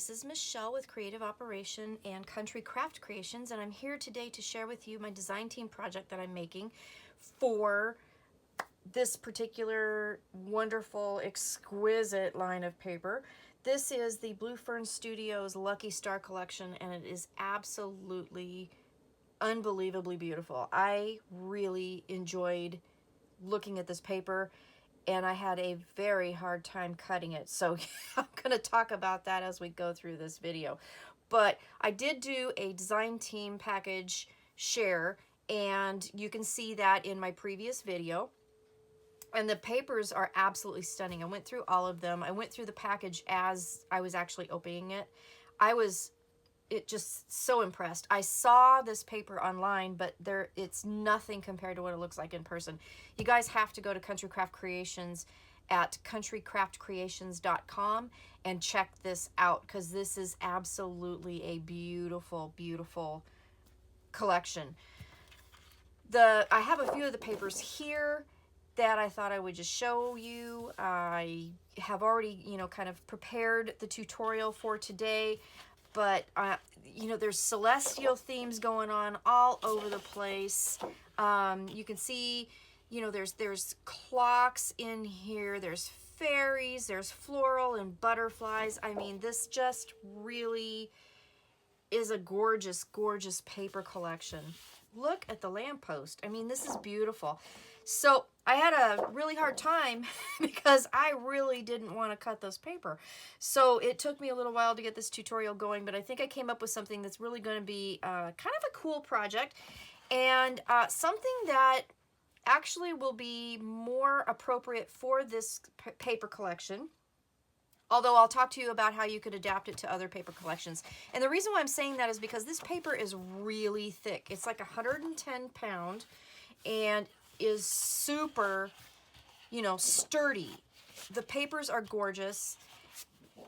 this is Michelle with Creative Operation and Country Craft Creations, and I'm here today to share with you my design team project that I'm making for this particular wonderful, exquisite line of paper. This is the Blue Fern Studios Lucky Star collection, and it is absolutely unbelievably beautiful. I really enjoyed looking at this paper, and I had a very hard time cutting it. So I'm going to talk about that as we go through this video. But I did do a design team package share, and you can see that in my previous video. And the papers are absolutely stunning. I went through all of them. I went through the package as I was actually opening it. I was just so impressed. I saw this paper online, but it's nothing compared to what it looks like in person. You guys have to go to Country Craft Creations at countrycraftcreations.com and check this out, because this is absolutely a beautiful, beautiful collection. I have a few of the papers here that I thought I would just show you. I have already, kind of prepared the tutorial for today. But, there's celestial themes going on all over the place. You can see, there's clocks in here. There's fairies. There's floral and butterflies. I mean, this just really is a gorgeous, gorgeous paper collection. Look at the lamppost. I mean, this is beautiful. So I had a really hard time because I really didn't want to cut this paper. So it took me a little while to get this tutorial going, but I think I came up with something that's really going to be kind of a cool project, and something that actually will be more appropriate for this paper collection. Although I'll talk to you about how you could adapt it to other paper collections. And the reason why I'm saying that is because this paper is really thick. It's like 110 pound and is super, sturdy. The papers are gorgeous.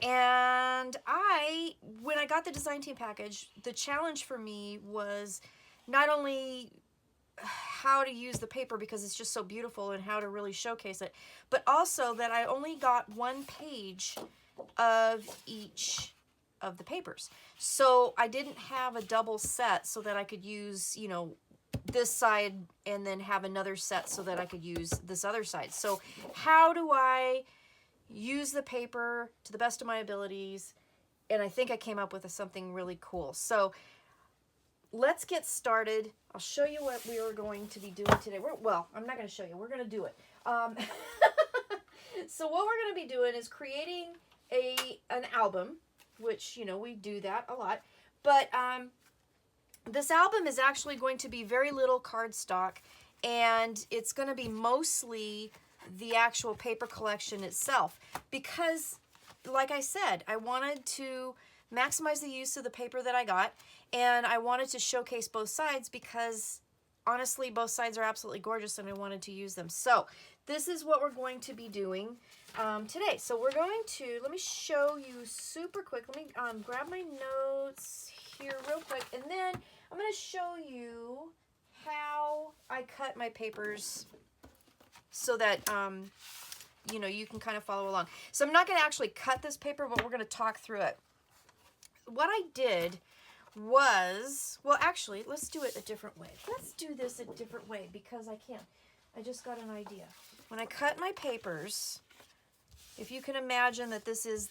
And when I got the design team package, the challenge for me was not only how to use the paper, because it's just so beautiful, and how to really showcase it, but also that I only got one page of each of the papers. So I didn't have a double set so that I could use, this side and then have another set so that I could use this other side. So how do I use the paper to the best of my abilities? And I think I came up with something really cool. So let's get started. I'll show you what we are going to be doing today. Well, I'm not going to show you. We're going to do it. So what we're going to be doing is creating an album, which, we do that a lot. But this album is actually going to be very little cardstock, and it's going to be mostly the actual paper collection itself, because, like I said, I wanted to maximize the use of the paper that I got, and I wanted to showcase both sides because, honestly, both sides are absolutely gorgeous, and I wanted to use them. So this is what we're going to be doing today. So we're going to, let me show you super quick. Let me grab my notes here real quick, and then I'm going to show you how I cut my papers so that, you can kind of follow along. So I'm not going to actually cut this paper, but we're going to talk through it. What I did was, well, actually, let's do it a different way. Let's do this a different way because I can. I just got an idea. When I cut my papers, if you can imagine that this is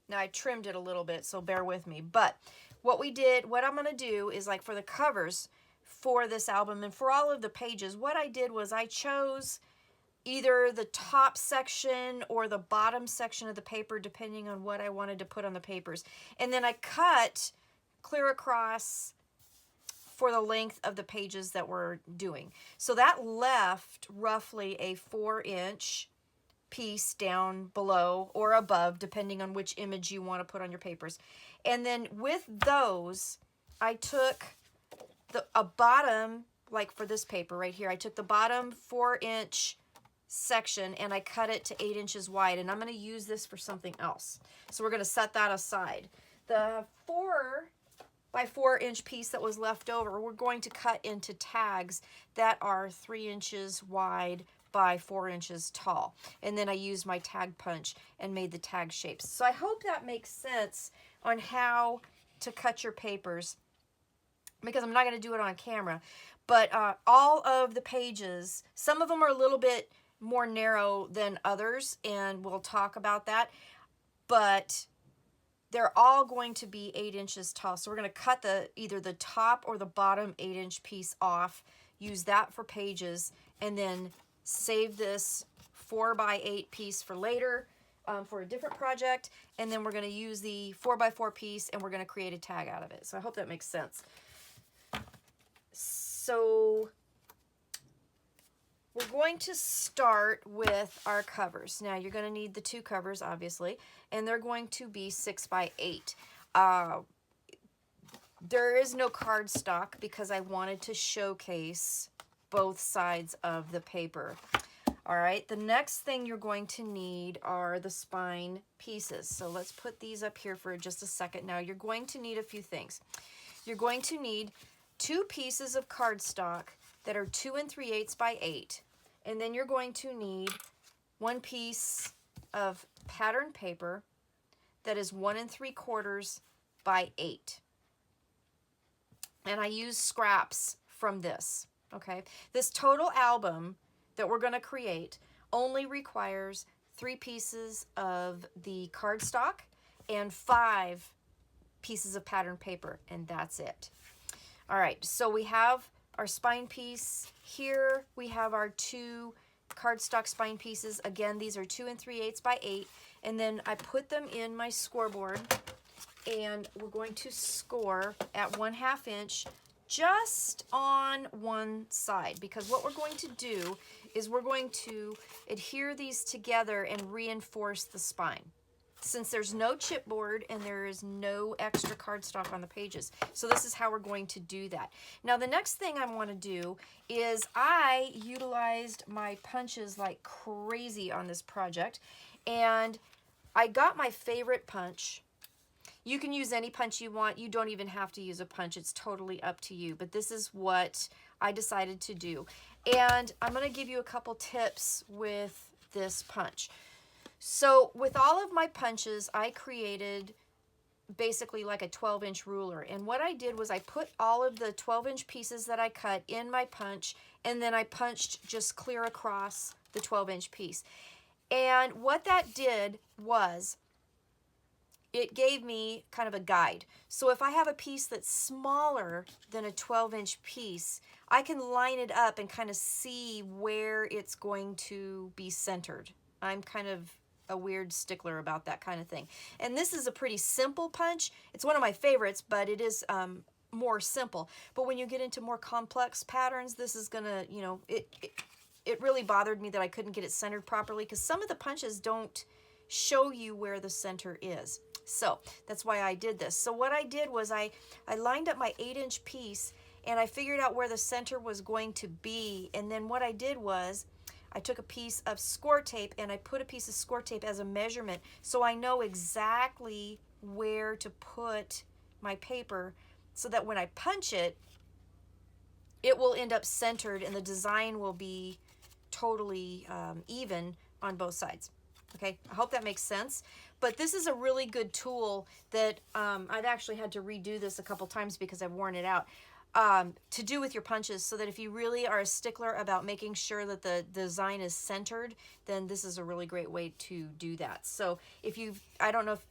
now I trimmed it a little bit, so bear with me. But what I'm going to do is, like, for the covers for this album and for all of the pages, what I did was I chose either the top section or the bottom section of the paper, depending on what I wanted to put on the papers. And then I cut clear across for the length of the pages that we're doing. So that left roughly a 4-inch piece down below or above, depending on which image you want to put on your papers. And then with those, I took a bottom, like for this paper right here, I took the bottom 4-inch section and I cut it to 8 inches wide, and I'm going to use this for something else. So we're going to set that aside. The 4 by 4-inch piece that was left over, we're going to cut into tags that are 3 inches wide by 4 inches tall. And then I used my tag punch and made the tag shapes. So I hope that makes sense on how to cut your papers, because I'm not going to do it on camera. But all of the pages, some of them are a little bit more narrow than others, and we'll talk about that. But they're all going to be 8 inches tall. So we're going to cut either the top or the bottom 8-inch piece off, use that for pages, and then save this 4x8 piece for later for a different project. And then we're going to use the 4x4 piece and we're going to create a tag out of it. So I hope that makes sense. So we're going to start with our covers. Now you're going to need the 2 covers, obviously, and they're going to be 6x8. There is no cardstock because I wanted to showcase both sides of the paper. All right, the next thing you're going to need are the spine pieces. So let's put these up here for just a second. Now you're going to need a few things. You're going to need 2 pieces of cardstock that are 2 3/8 by 8. And then you're going to need 1 piece of pattern paper that is 1 3/4 by 8. And I use scraps from this, okay? This total album that we're going to create only requires 3 pieces of the cardstock and 5 pieces of pattern paper, and that's it. All right, so we have our spine piece here. We have our 2 cardstock spine pieces. Again, these are 2 3/8 by 8. And then I put them in my scoreboard, and we're going to score at 1/2 inch just on one side, because what we're going to do is we're going to adhere these together and reinforce the spine, since there's no chipboard and there is no extra cardstock on the pages. So this is how we're going to do that. Now the next thing I want to do is I utilized my punches like crazy on this project, and I got my favorite punch. You can use any punch you want. You don't even have to use a punch. It's totally up to you. But this is what I decided to do. And I'm going to give you a couple tips with this punch. So with all of my punches, I created basically like a 12-inch ruler. And what I did was I put all of the 12-inch pieces that I cut in my punch, and then I punched just clear across the 12-inch piece. And what that did was it gave me kind of a guide. So if I have a piece that's smaller than a 12-inch piece, I can line it up and kind of see where it's going to be centered. I'm kind of a weird stickler about that kind of thing. And this is a pretty simple punch. It's one of my favorites, but it is more simple. But when you get into more complex patterns, this is gonna, you know, it really bothered me that I couldn't get it centered properly, because some of the punches don't show you where the center is. So that's why I did this. So what I did was I lined up my 8-inch piece, and I figured out where the center was going to be. And then what I did was I took a piece of score tape and I put a piece of score tape as a measurement, so I know exactly where to put my paper, so that when I punch it, it will end up centered and the design will be totally even on both sides. Okay, I hope that makes sense. But this is a really good tool that I've actually had to redo this a couple times because I've worn it out, to do with your punches, so that if you really are a stickler about making sure that the design is centered, then this is a really great way to do that. So if I don't know if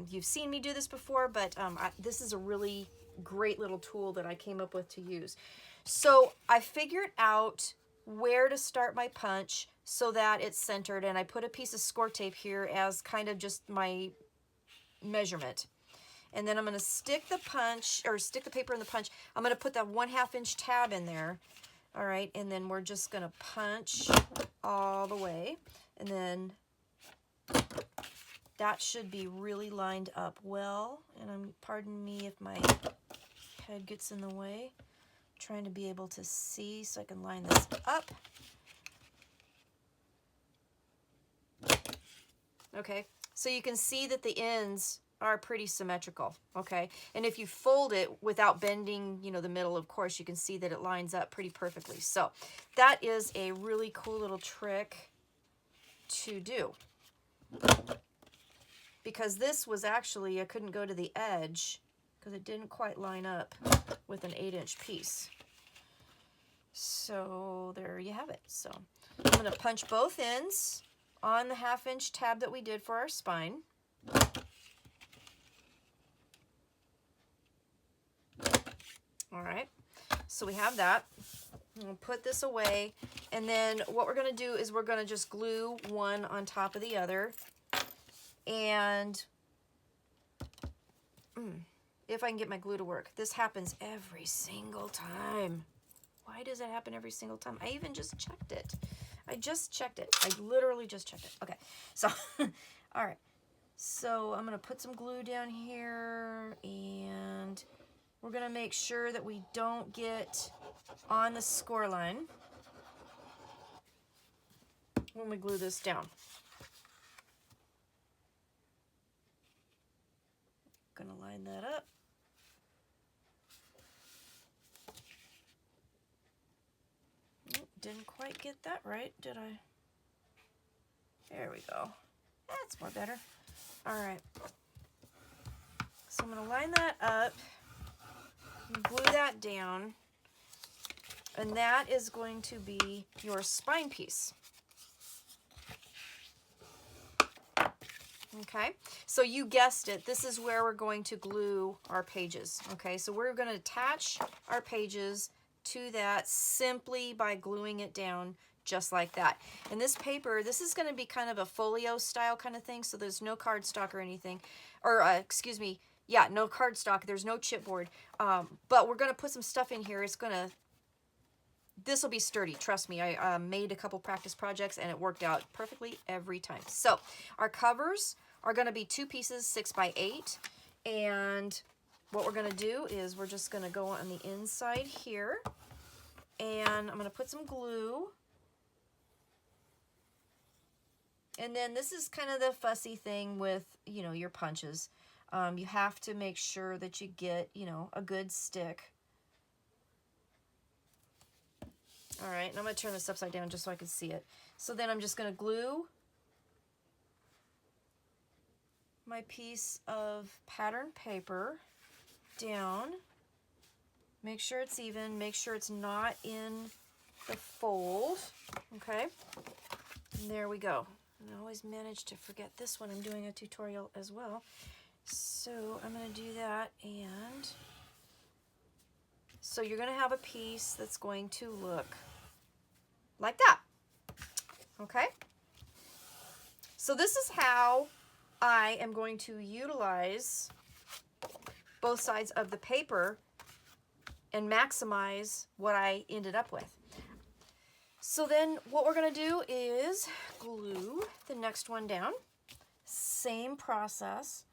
you've seen me do this before, but this is a really great little tool that I came up with to use. So I figured out where to start my punch so that it's centered, and I put a piece of score tape here as kind of just my measurement. And then I'm going to stick the paper in the punch. I'm going to put that 1/2 inch tab in there. All right, and then we're just going to punch all the way, and then that should be really lined up well. And pardon me if my head gets in the way. I'm trying to be able to see so I can line this up. Okay, so you can see that the ends are pretty symmetrical, okay? And if you fold it without bending, you know, the middle, of course, you can see that it lines up pretty perfectly. So that is a really cool little trick to do. Because this was actually, I couldn't go to the edge because it didn't quite line up with an 8-inch piece. So there you have it. So I'm going to punch both ends on the 1/2-inch tab that we did for our spine. All right, so we have that. We'll put this away, and then what we're going to do is we're going to just glue one on top of the other. And if I can get my glue to work, this happens every single time. Why does it happen every single time? I even just checked it. I just checked it. I literally just checked it. Okay, so, all right. So I'm going to put some glue down here, and we're going to make sure that we don't get on the score line when we glue this down. Going to line that up. Didn't quite get that right, did I? There we go. That's more better. All right. So I'm going to line that up, glue that down, and that is going to be your spine piece. Okay, so you guessed it. This is where we're going to glue our pages. Okay, so we're going to attach our pages to that simply by gluing it down just like that. And this paper, this is going to be kind of a folio style kind of thing, so there's no cardstock or anything. Or, excuse me, yeah, no cardstock. There's no chipboard. But we're going to put some stuff in here. It's going to, this will be sturdy, trust me. I made a couple practice projects and it worked out perfectly every time. So our covers are going to be 2 pieces, 6 by 8. And what we're going to do is we're just going to go on the inside here. And I'm going to put some glue. And then this is kind of the fussy thing with, you know, your punches. You have to make sure that you get, you know, a good stick. All right, and I'm going to turn this upside down just so I can see it. So then I'm just going to glue my piece of pattern paper down. Make sure it's even. Make sure it's not in the fold. Okay, and there we go. And I always manage to forget this when I'm doing a tutorial as well. So I'm going to do that, and so you're going to have a piece that's going to look like that. Okay? So this is how I am going to utilize both sides of the paper and maximize what I ended up with. So then what we're going to do is glue the next one down. Same process.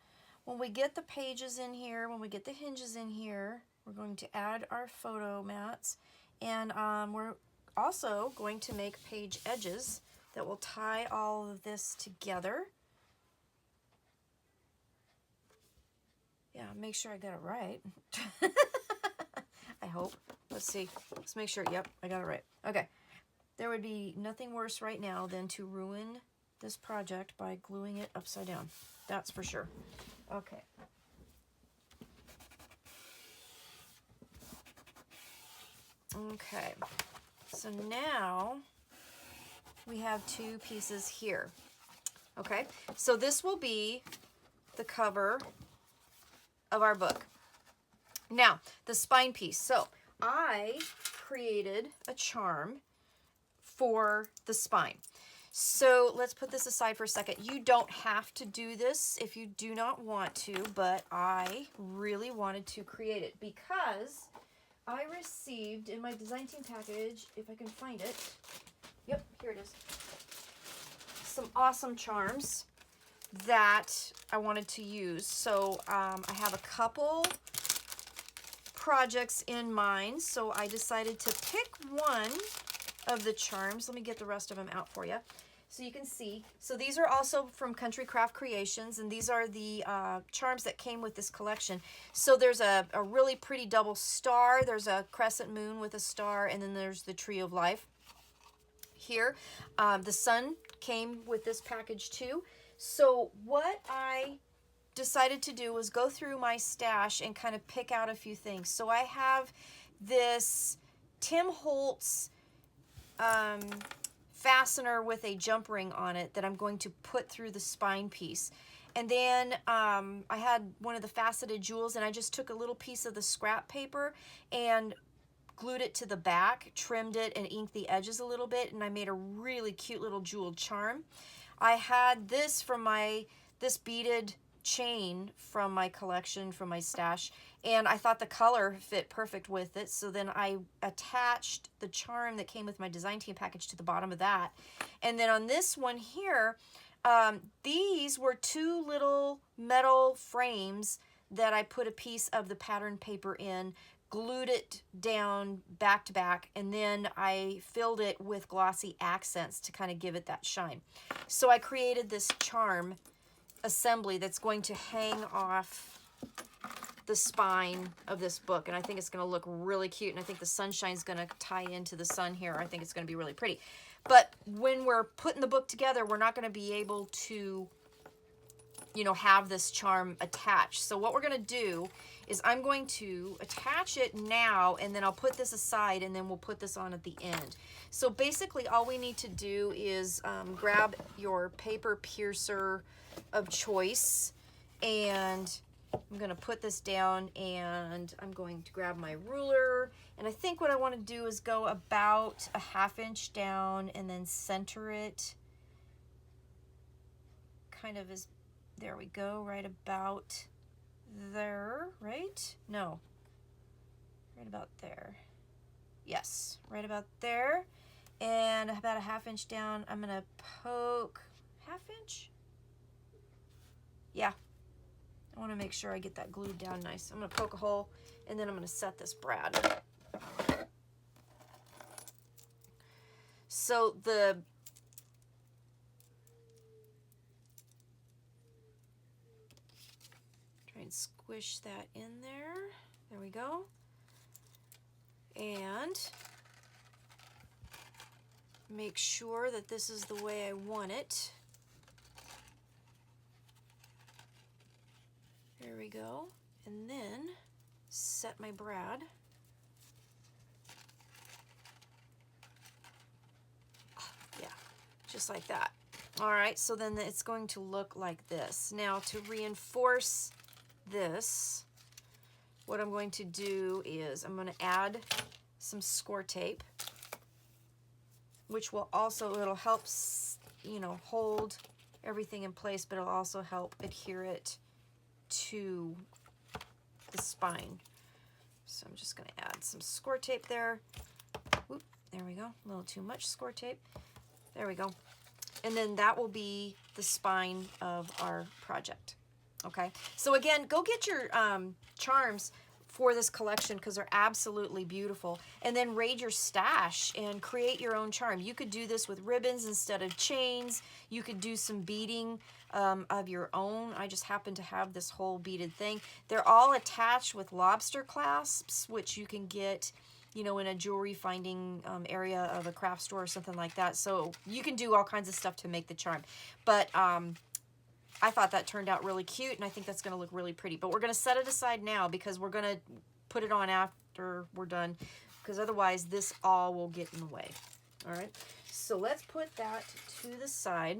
When we get the pages in here, when we get the hinges in here, we're going to add our photo mats, and we're also going to make page edges that will tie all of this together. Yeah, make sure I got it right. I hope. Let's see. Let's make sure. Yep, I got it right. Okay. There would be nothing worse right now than to ruin this project by gluing it upside down. That's for sure. Okay. Okay. So now we have 2 pieces here. Okay. So this will be the cover of our book. Now, the spine piece. So I created a charm for the spine. So let's put this aside for a second. You don't have to do this if you do not want to, but I really wanted to create it because I received in my design team package, if I can find it, yep, here it is, some awesome charms that I wanted to use. So I have a couple projects in mind, so I decided to pick one of the charms. Let me get the rest of them out for you. So you can see. So these are also from Country Craft Creations, and these are the charms that came with this collection. So there's a really pretty double star. There's a crescent moon with a star, and then there's the Tree of Life. Here, the sun came with this package too. So what I decided to do was go through my stash and kind of pick out a few things. So I have this Tim Holtz fastener with a jump ring on it that I'm going to put through the spine piece. And then I had one of the faceted jewels, and I just took a little piece of the scrap paper and glued it to the back, trimmed it, and inked the edges a little bit, and I made a really cute little jeweled charm. I had this from this beaded chain from my collection, from my stash, and I thought the color fit perfect with it, so then I attached the charm that came with my design team package to the bottom of that. And then on this one here, these were two little metal frames that I put a piece of the pattern paper in, glued it down back to back, and then I filled it with glossy accents to kind of give it that shine. So I created this charm assembly that's going to hang off the spine of this book, and I think it's going to look really cute, and I think the sunshine's going to tie into the sun here. I think it's going to be really pretty. But when we're putting the book together, we're not going to be able to, you know, have this charm attached. So what we're going to do is I'm going to attach it now, and then I'll put this aside, and then we'll put this on at the end. So basically all we need to do is grab your paper piercer of choice, and I'm going to put this down, and I'm going to grab my ruler, and I think what I want to do is go about a ½ inch down and then center it kind of as, there we go, right about there, right? No, right about there. Yes, right about there. And about a ½ inch down, I'm gonna poke, ½ inch? Yeah, I wanna make sure I get that glued down nice. I'm gonna poke a hole, and then I'm gonna set this brad. So the and squish that in there. There we go. And make sure that this is the way I want it. There we go. And then set my brad. Yeah, just like that. All right, so then it's going to look like this. Now to reinforce this, what I'm going to do is I'm going to add some score tape, which will also, it'll help, you know, hold everything in place, but it'll also help adhere it to the spine. So I'm just going to add some score tape there. Oop, there we go. A little too much score tape. There we go. And then that will be the spine of our project. Okay, so again, go get your charms for this collection because they're absolutely beautiful. And then raid your stash and create your own charm. You could do this with ribbons instead of chains. You could do some beading of your own. I just happen to have this whole beaded thing. They're all attached with lobster clasps, which you can get, you know, in a jewelry finding area of a craft store or something like that. So you can do all kinds of stuff to make the charm. But I thought that turned out really cute, and I think that's going to look really pretty. But we're going to set it aside now because we're going to put it on after we're done, because otherwise this all will get in the way. All right, so let's put that to the side.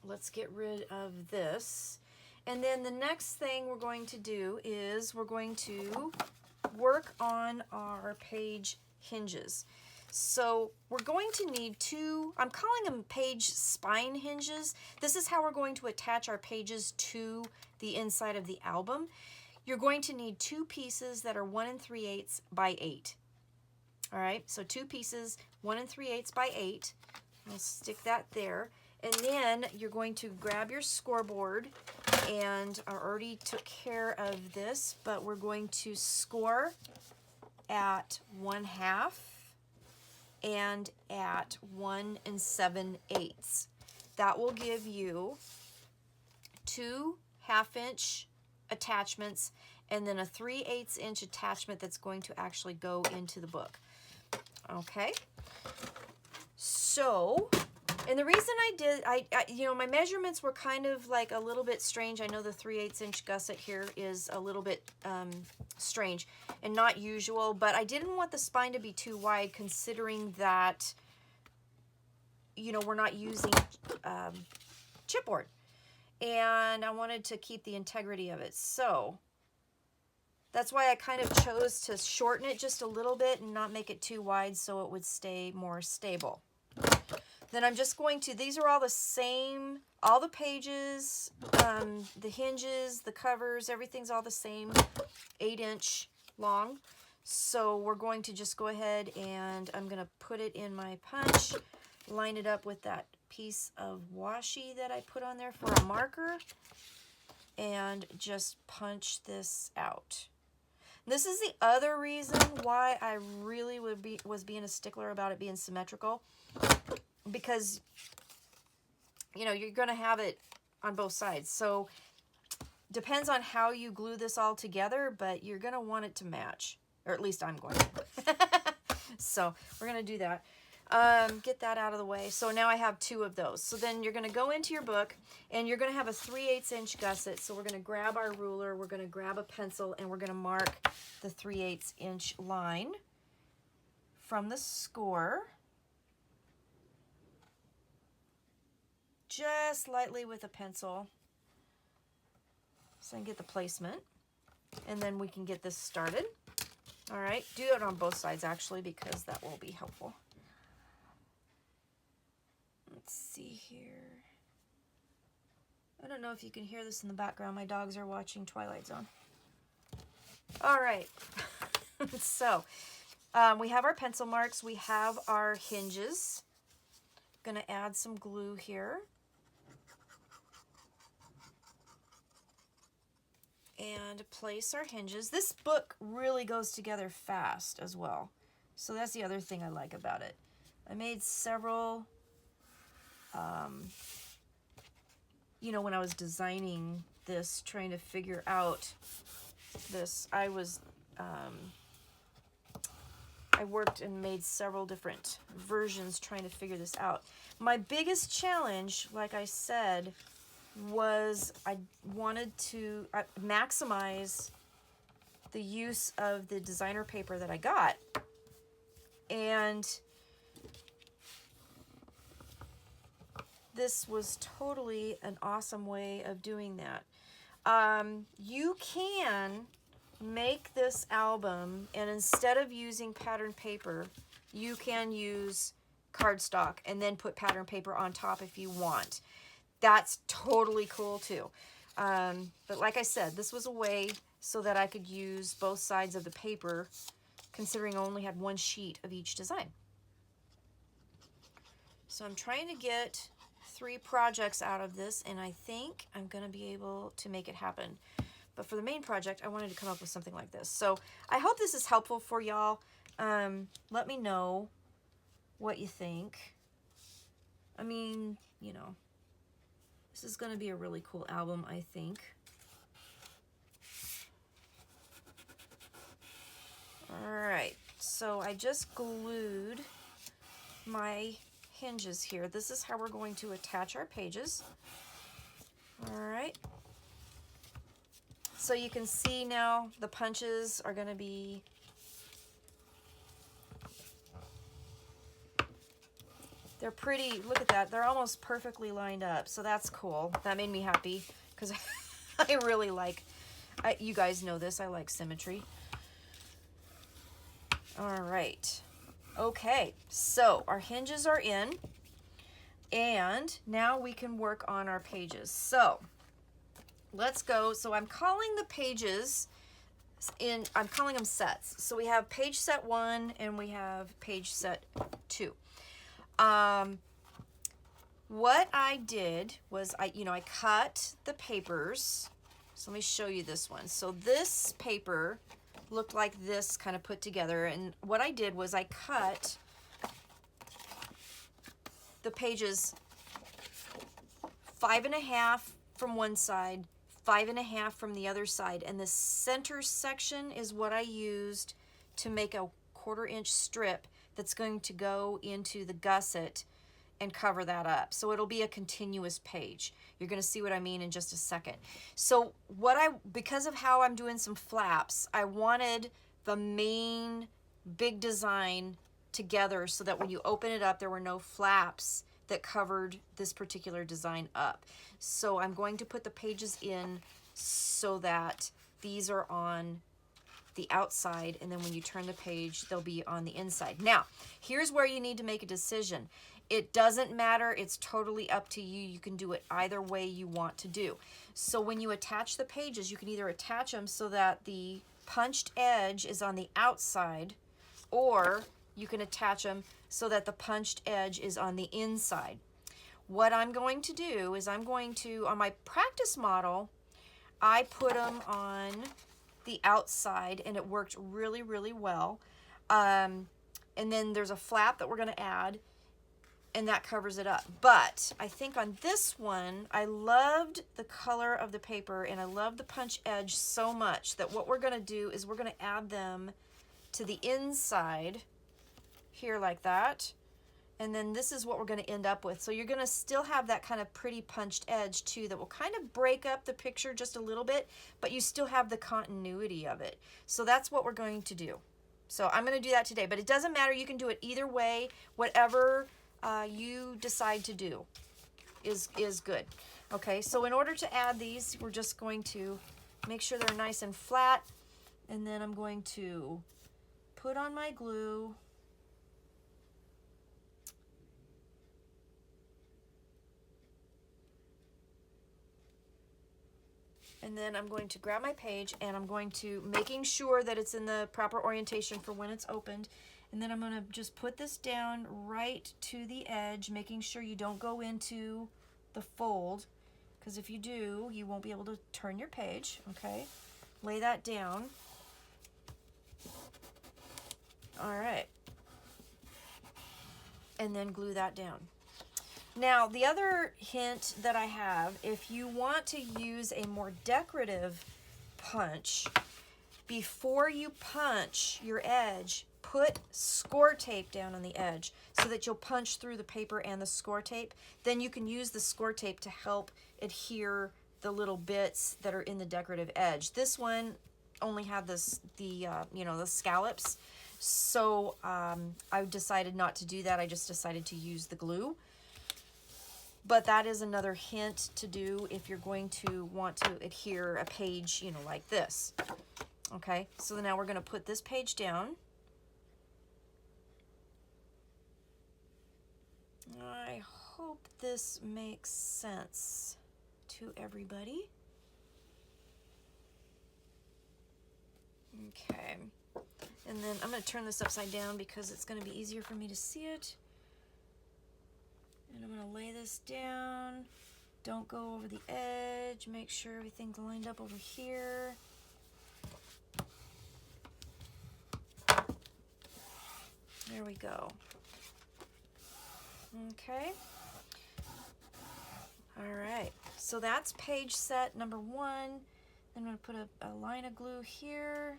Let's get rid of this. And then the next thing we're going to do is we're going to work on our page hinges. So we're going to need two, I'm calling them page spine hinges. This is how we're going to attach our pages to the inside of the album. You're going to need two pieces that are 1 3/8 by 8. All right, so two pieces, 1 3/8 by 8. I'll stick that there. And then you're going to grab your scoreboard, and I already took care of this, but we're going to score at 1/2. and at 1 7/8. That will give you 2 1/2-inch attachments and then a 3/8 inch attachment that's going to actually go into the book. Okay, so, and the reason I did, you know, my measurements were kind of like a little bit strange. I know the 3/8 inch gusset here is a little bit strange and not usual, but I didn't want the spine to be too wide, considering that, you know, we're not using chipboard, and I wanted to keep the integrity of it. So that's why I kind of chose to shorten it just a little bit and not make it too wide so it would stay more stable. Then I'm just going to, these are all the same, all the pages, the hinges, the covers, everything's all the same, 8-inch long. So we're going to just go ahead and I'm going to put it in my punch, line it up with that piece of washi that I put on there for a marker, and just punch this out. This is the other reason why I really was being a stickler about it being symmetrical, because, you know, you're going to have it on both sides. So depends on how you glue this all together, but you're going to want it to match, or at least I'm going to. So we're going to do that. Get that out of the way. So now I have 2 of those. So then you're going to go into your book and you're going to have a 3/8 inch gusset. So we're going to grab our ruler, we're going to grab a pencil, and we're going to mark the 3/8 inch line from the score. Just lightly with a pencil. So I can get the placement. And then we can get this started. All right, do it on both sides actually, because that will be helpful. Let's see here. I don't know if you can hear this in the background. My dogs are watching Twilight Zone. All right. So we have our pencil marks. We have our hinges. I'm going to add some glue here. And place our hinges. This book really goes together fast as well. So that's the other thing I like about it. I made several, you know, when I was designing this, trying to figure out this, I worked and made several different versions trying to figure this out. My biggest challenge, like I said, was I wanted to maximize the use of the designer paper that I got. And this was totally an awesome way of doing that. You can make this album, and instead of using pattern paper, you can use cardstock and then put pattern paper on top if you want. That's totally cool too. But like I said, this was a way so that I could use both sides of the paper, considering I only had 1 sheet of each design. So I'm trying to get 3 projects out of this, and I think I'm going to be able to make it happen. But for the main project, I wanted to come up with something like this. So I hope this is helpful for y'all. Let me know what you think. I mean, you know, this is going to be a really cool album, I think. All right, so I just glued my hinges here. This is how we're going to attach our pages. All right. So you can see now the punches are going to be they're pretty, look at that, they're almost perfectly lined up, so that's cool. That made me happy, because I really like, you guys know this, I like symmetry. All right, okay, so our hinges are in, and now we can work on our pages. So let's go. So I'm calling the pages I'm calling them sets. So we have page set 1 and we have page set 2. What I did was I cut the papers. So let me show you this one. So this paper looked like this, kind of put together, and what I did was I cut the pages 5.5 from one side, 5.5 from the other side, and the center section is what I used to make a 1/4 inch strip that's going to go into the gusset and cover that up. So it'll be a continuous page. You're going to see what I mean in just a second. So because of how I'm doing some flaps, I wanted the main big design together so that when you open it up, there were no flaps that covered this particular design up. So I'm going to put the pages in so that these are on the outside, and then when you turn the page, they'll be on the inside. Now, here's where you need to make a decision. It doesn't matter, it's totally up to you. You can do it either way you want to do. So when you attach the pages, you can either attach them so that the punched edge is on the outside, or you can attach them so that the punched edge is on the inside. What I'm going to do is on my practice model, I put them on the outside and it worked really, really well. And then there's a flap that we're going to add, and that covers it up. But I think on this one, I loved the color of the paper and I love the punch edge so much that what we're going to do is we're going to add them to the inside here like that. And then this is what we're going to end up with. So you're going to still have that kind of pretty punched edge too that will kind of break up the picture just a little bit, but you still have the continuity of it. So that's what we're going to do. So I'm going to do that today, but it doesn't matter. You can do it either way. Whatever you decide to do is good. Okay, so in order to add these, we're just going to make sure they're nice and flat, and then I'm going to put on my glue. And then I'm going to grab my page and I'm going to, making sure that it's in the proper orientation for when it's opened. And then I'm going to just put this down right to the edge, making sure you don't go into the fold, because if you do, you won't be able to turn your page, okay? Lay that down. All right. And then glue that down. Now, the other hint that I have, if you want to use a more decorative punch, before you punch your edge, put score tape down on the edge so that you'll punch through the paper and the score tape. Then you can use the score tape to help adhere the little bits that are in the decorative edge. This one only had the scallops. So I decided not to do that. I just decided to use the glue. But that is another hint to do if you're going to want to adhere a page, like this. Okay, so now we're going to put this page down. I hope this makes sense to everybody. Okay, and then I'm going to turn this upside down because it's going to be easier for me to see it. And I'm going to lay this down. Don't go over the edge. Make sure everything's lined up over here. There we go. Okay. All right. So that's page set number 1. I'm going to put a line of glue here.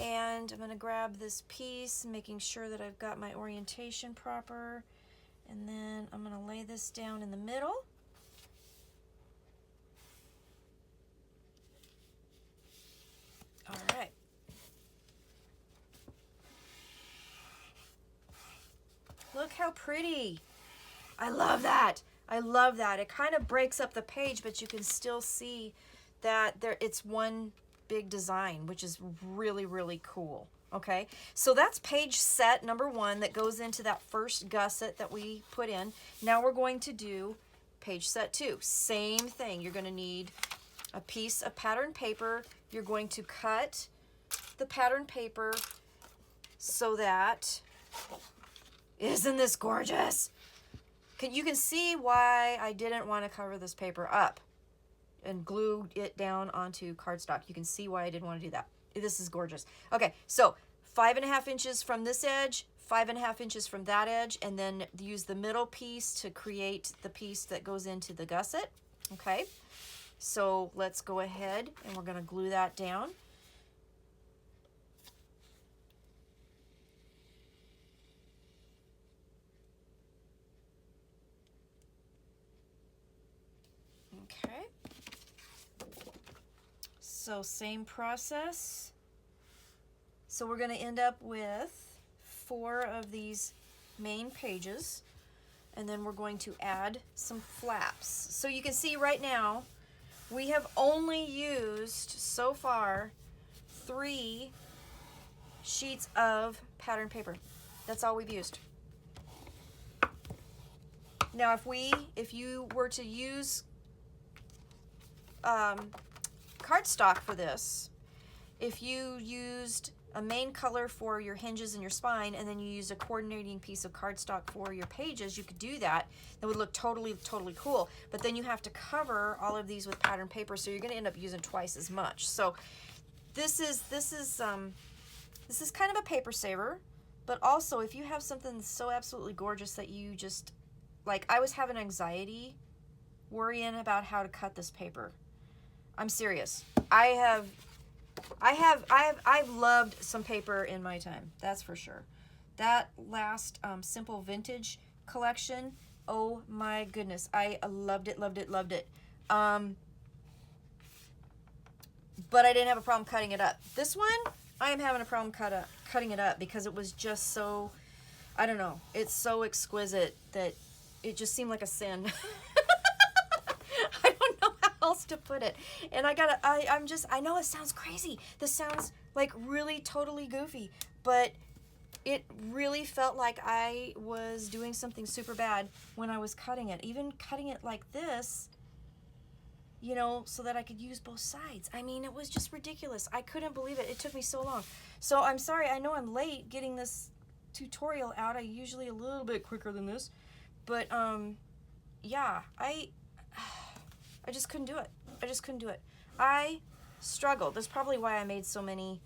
And I'm going to grab this piece, making sure that I've got my orientation proper. And then I'm going to lay this down in the middle. All right. Look how pretty. I love that. I love that. It kind of breaks up the page, but you can still see that it's one big design, which is really, really cool. Okay, so that's page set number 1 that goes into that first gusset that we put in. Now we're going to do page set 2. Same thing. You're going to need a piece of pattern paper. You're going to cut the pattern paper so that, isn't this gorgeous? You can see why I didn't want to cover this paper up and glue it down onto cardstock. You can see why I didn't want to do that. This is gorgeous. Okay, so 5.5 inches from this edge, 5.5 inches from that edge, and then use the middle piece to create the piece that goes into the gusset. Okay, so let's go ahead and we're going to glue that down. Okay, so same process. So we're going to end up with 4 of these main pages, and then we're going to add some flaps. So you can see right now we have only used so far 3 sheets of pattern paper. That's all we've used. Now if you were to use cardstock for this, if you used a main color for your hinges and your spine, and then you use a coordinating piece of cardstock for your pages, you could do that. That would look totally cool. But then you have to cover all of these with pattern paper, so you're going to end up using twice as much. So this is kind of a paper saver. But also, if you have something so absolutely gorgeous that you just, like, I was having anxiety worrying about how to cut this paper. I'm serious. I've loved some paper in my time, that's for sure. That last Simple Vintage collection, oh my goodness, I loved it. But I didn't have a problem cutting it up. This one, I am having a problem cutting it up because it was just so, I don't know, it's so exquisite that it just seemed like a sin. I don't know how else to put it. And I know it sounds crazy. This sounds like really totally goofy, but it really felt like I was doing something super bad when I was cutting it. Even cutting it like this, you know, so that I could use both sides. I mean, it was just ridiculous. I couldn't believe it. It took me so long. So I'm sorry. I know I'm late getting this tutorial out. I usually a little bit quicker than this, but yeah, I just couldn't do it. I struggled. That's probably why I made so many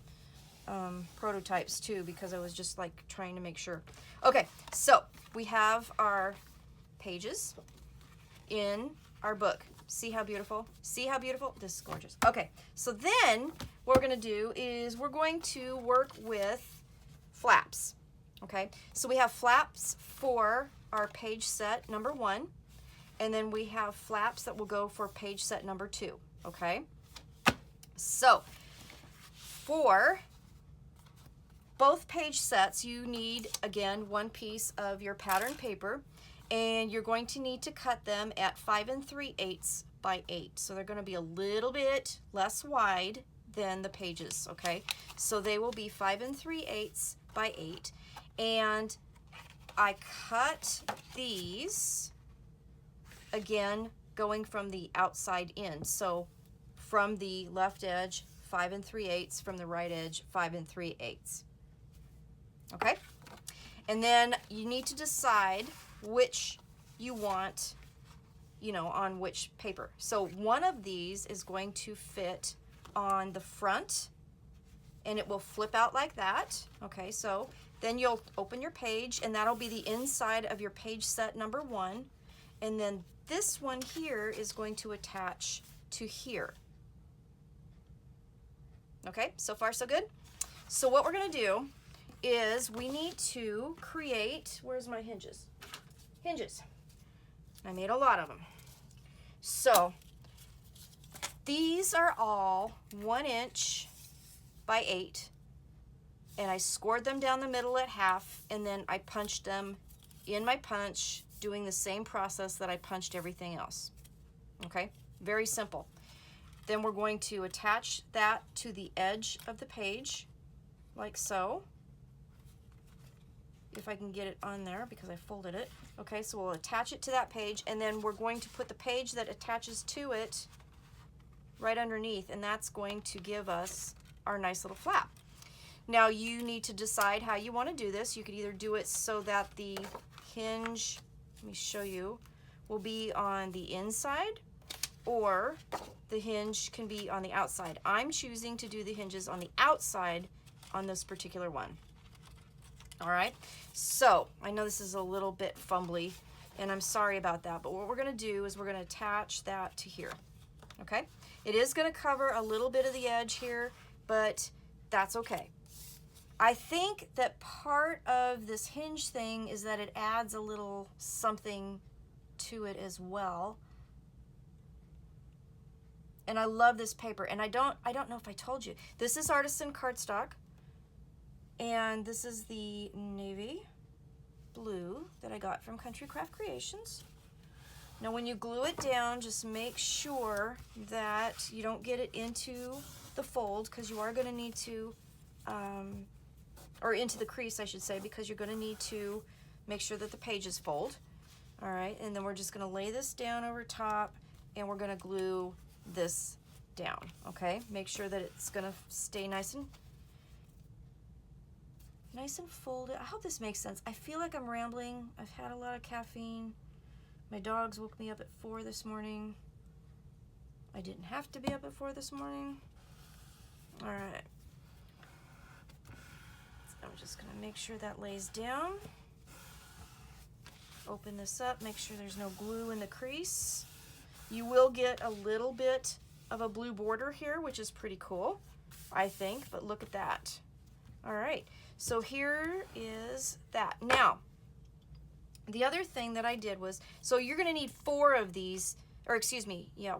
prototypes too, because I was just like trying to make sure. Okay, so we have our pages in our book. See how beautiful? See how beautiful? This is gorgeous. Okay, so then what we're gonna do is we're going to work with flaps. Okay, so we have flaps for our page set number 1, and then we have flaps that will go for page set number 2. Okay, so for both page sets, you need, again, 1 piece of your pattern paper, and you're going to need to cut them at 5 3/8 by 8. So they're going to be a little bit less wide than the pages, okay? So they will be 5 3/8 by 8. And I cut these, again, going from the outside in. So from the left edge, 5 3/8, from the right edge, 5 3/8. Okay? And then you need to decide which you want, you know, on which paper. So one of these is going to fit on the front, and it will flip out like that. Okay, so then you'll open your page, and that'll be the inside of your page set number 1. And then this one here is going to attach to here. Okay, so far so good? So what we're gonna do is we need to create, where's my hinges? Hinges. I made a lot of them. So these are all 1 inch by 8, and I scored them down the middle at half, and then I punched them in my punch, doing the same process that I punched everything else. Okay, very simple. Then we're going to attach that to the edge of the page, like so. If I can get it on there because I folded it. Okay, so we'll attach it to that page, and then we're going to put the page that attaches to it right underneath, and that's going to give us our nice little flap. Now you need to decide how you want to do this. You could either do it so that the hinge, let me show you, will be on the inside, or the hinge can be on the outside. I'm choosing to do the hinges on the outside on this particular one. All right, so I know this is a little bit fumbly, and I'm sorry about that, but what we're gonna do is we're gonna attach that to here, okay? It is gonna cover a little bit of the edge here, but that's okay. I think that part of this hinge thing is that it adds a little something to it as well. And I love this paper, and I don't know if I told you, this is artisan cardstock, and this is the navy blue that I got from Country Craft Creations. Now when you glue it down, just make sure that you don't get it into the fold, because you are going to need to, or into the crease I should say, because you're going to need to make sure that the pages fold. All right, and then we're just going to lay this down over top, and we're going to glue this down, okay? Make sure that it's going to stay nice and folded. I hope this makes sense. I feel like I'm rambling. I've had a lot of caffeine. My dogs woke me up at 4 this morning. I didn't have to be up at 4 this morning. All right. So I'm just gonna make sure that lays down. Open this up, make sure there's no glue in the crease. You will get a little bit of a blue border here, which is pretty cool, I think, but look at that. All right, so here is that. Now, the other thing that I did was, so you're gonna need 4 of these, or excuse me, yeah,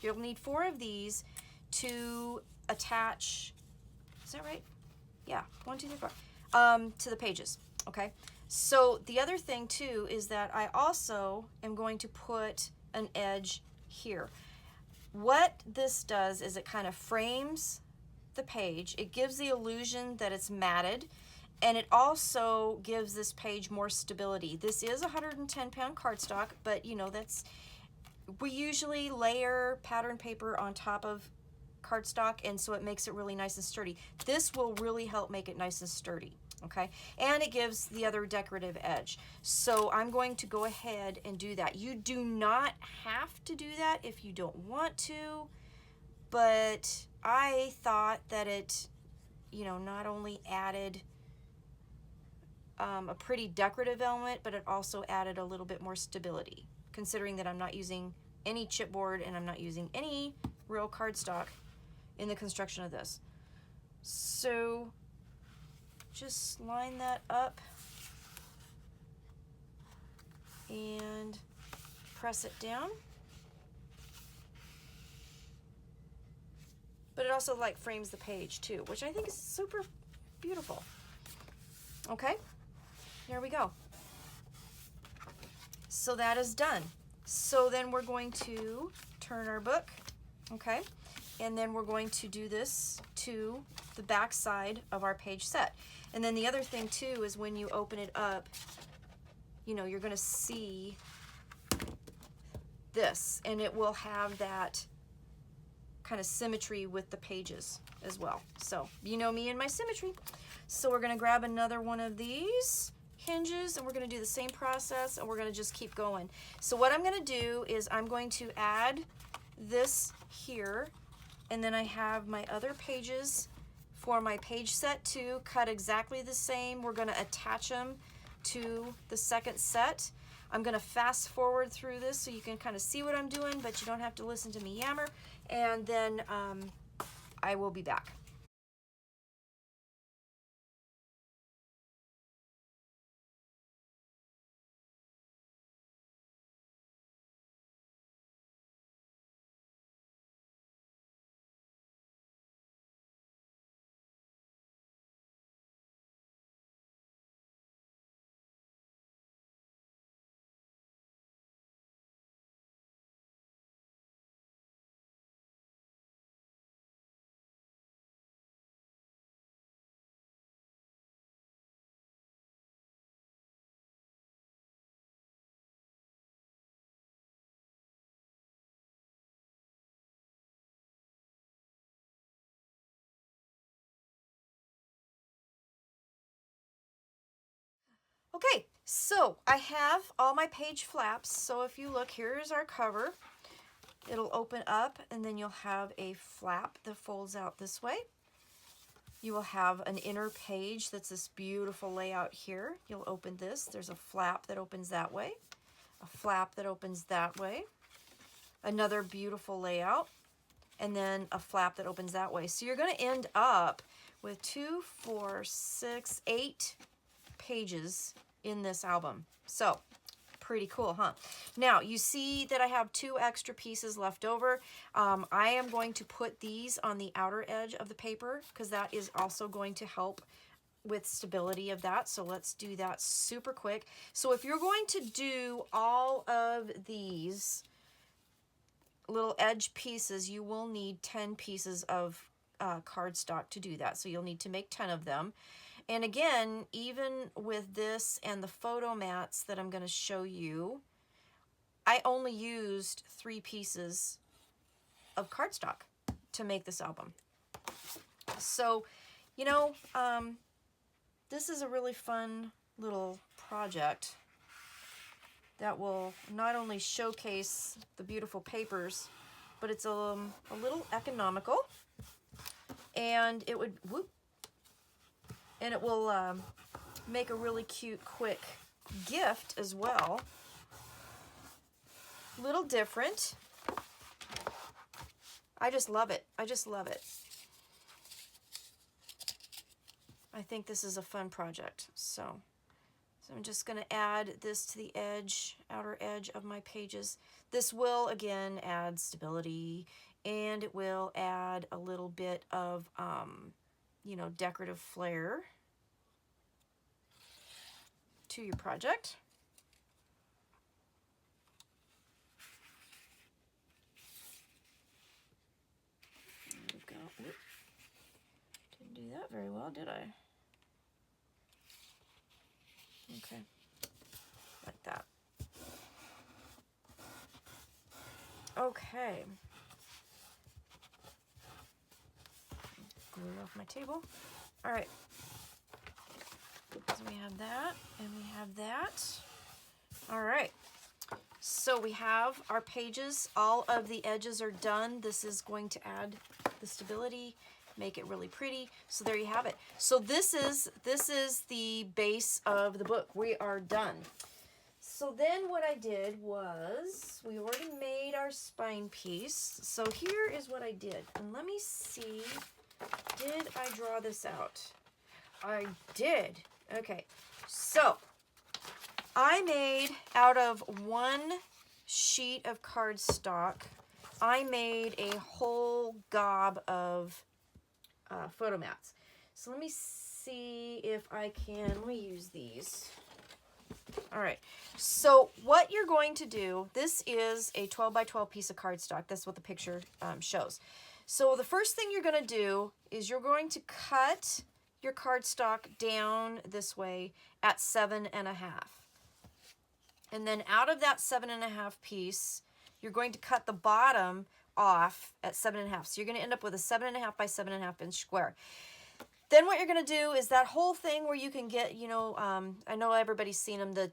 you'll need 4 of these to attach, is that right? Yeah, 1, 2, 3, 4, to the pages, okay? So the other thing too is that I also am going to put an edge here. What this does is it kind of frames the page. It gives the illusion that it's matted, and it also gives this page more stability. This is 110-pound cardstock, but you know, we usually layer pattern paper on top of cardstock, and so it makes it really nice and sturdy. This will really help make it nice and sturdy, okay? And it gives the other decorative edge. So I'm going to go ahead and do that. You do not have to do that if you don't want to, but I thought that it, you know, not only added a pretty decorative element, but it also added a little bit more stability, considering that I'm not using any chipboard and I'm not using any real cardstock in the construction of this. So just line that up and press it down. But it also like frames the page too, which I think is super beautiful. Okay, there we go. So that is done. So then we're going to turn our book, okay? And then we're going to do this to the back side of our page set. And then the other thing too is when you open it up, you know, you're gonna see this, and it will have that kind of symmetry with the pages as well. So you know me and my symmetry. So we're gonna grab another one of these hinges, and we're gonna do the same process, and we're gonna just keep going. So what I'm gonna do is I'm going to add this here, and then I have my other pages for my page set 2 cut exactly the same. We're gonna attach them to the second set. I'm gonna fast forward through this so you can kind of see what I'm doing, but you don't have to listen to me yammer, and then I will be back. Okay, so I have all my page flaps. So if you look, here's our cover. It'll open up, and then you'll have a flap that folds out this way. You will have an inner page that's this beautiful layout here. You'll open this. There's a flap that opens that way, a flap that opens that way, another beautiful layout, and then a flap that opens that way. So you're going to end up with 2, 4, 6, 8 pages in this album. So pretty cool, huh? Now you see that I have 2 extra pieces left over. I am going to put these on the outer edge of the paper because that is also going to help with stability of that. So let's do that super quick. So if you're going to do all of these little edge pieces, you will need 10 pieces of cardstock to do that. So you'll need to make 10 of them. And again, even with this and the photo mats that I'm going to show you, I only used 3 pieces of cardstock to make this album. So, you know, this is a really fun little project that will not only showcase the beautiful papers, but it's a little economical, and it would, and it will make a really cute, quick gift as well. Little different. I just love it. I just love it. I think this is a fun project. So I'm just going to add this to the edge, outer edge of my pages. This will, again, add stability, and it will add a little bit of, you know, decorative flair to your project. We've got, whoop, didn't do that very well, did I? Okay, like that. Okay. Glue it off my table. All right. So we have that, and we have that. All right. So we have our pages. All of the edges are done. This is going to add the stability, make it really pretty. So there you have it. So this is the base of the book. We are done. So then what I did was, we already made our spine piece. So here is what I did. And let me see, did I draw this out? I did. Okay. So I made, out of 1 sheet of cardstock, I made a whole gob of photo mats. So let me see if I can, let me use these. All right, so what you're going to do, this is a 12 by 12 piece of cardstock. That's what the picture shows. So the first thing you're going to do is you're going to cut your cardstock down this way at 7.5. And then out of that 7.5 piece, you're going to cut the bottom off at 7.5. So you're going to end up with a 7.5 by 7.5 inch square. Then what you're going to do is that whole thing where you can get, you know, I know everybody's seen them, the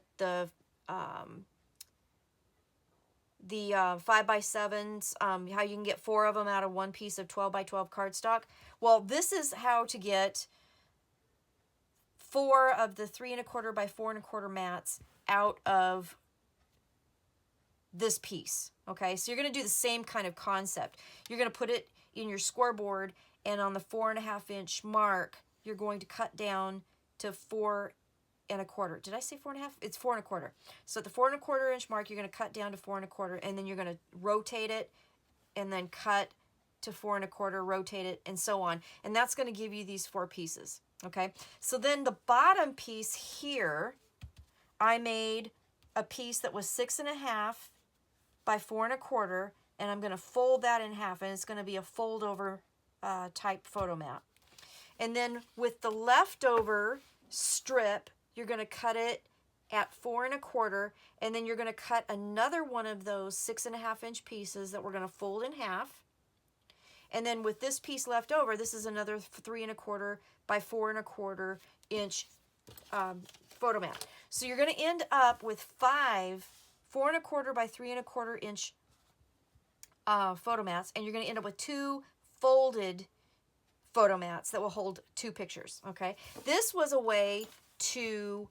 5x7s, how you can get 4 of them out of 1 piece of 12 by 12 cardstock. Well, this is how to get 4 of the 3¼ by 4¼ mats out of this piece. Okay, so you're going to do the same kind of concept. You're going to put it in your scoreboard, and on the 4.5 inch mark, you're going to cut down to 4.25. Did I say 4.5? It's 4.25. So at the 4.25 inch mark, you're going to cut down to 4.25, and then you're going to rotate it, and then cut to 4.25, rotate it, and so on. And that's going to give you these 4 pieces. Okay, so then the bottom piece here, I made a piece that was 6.5 by 4.25, and I'm going to fold that in half, and it's going to be a fold over type photo mat. And then with the leftover strip, you're going to cut it at 4.25, and then you're going to cut another one of those 6.5 inch pieces that we're going to fold in half. And then with this piece left over, this is another 3.25 by 4.25 inch photo mat. So you're going to end up with 5 4.25 by 3.25 inch photo mats, and you're going to end up with 2 folded photo mats that will hold 2 pictures, okay? This was a way to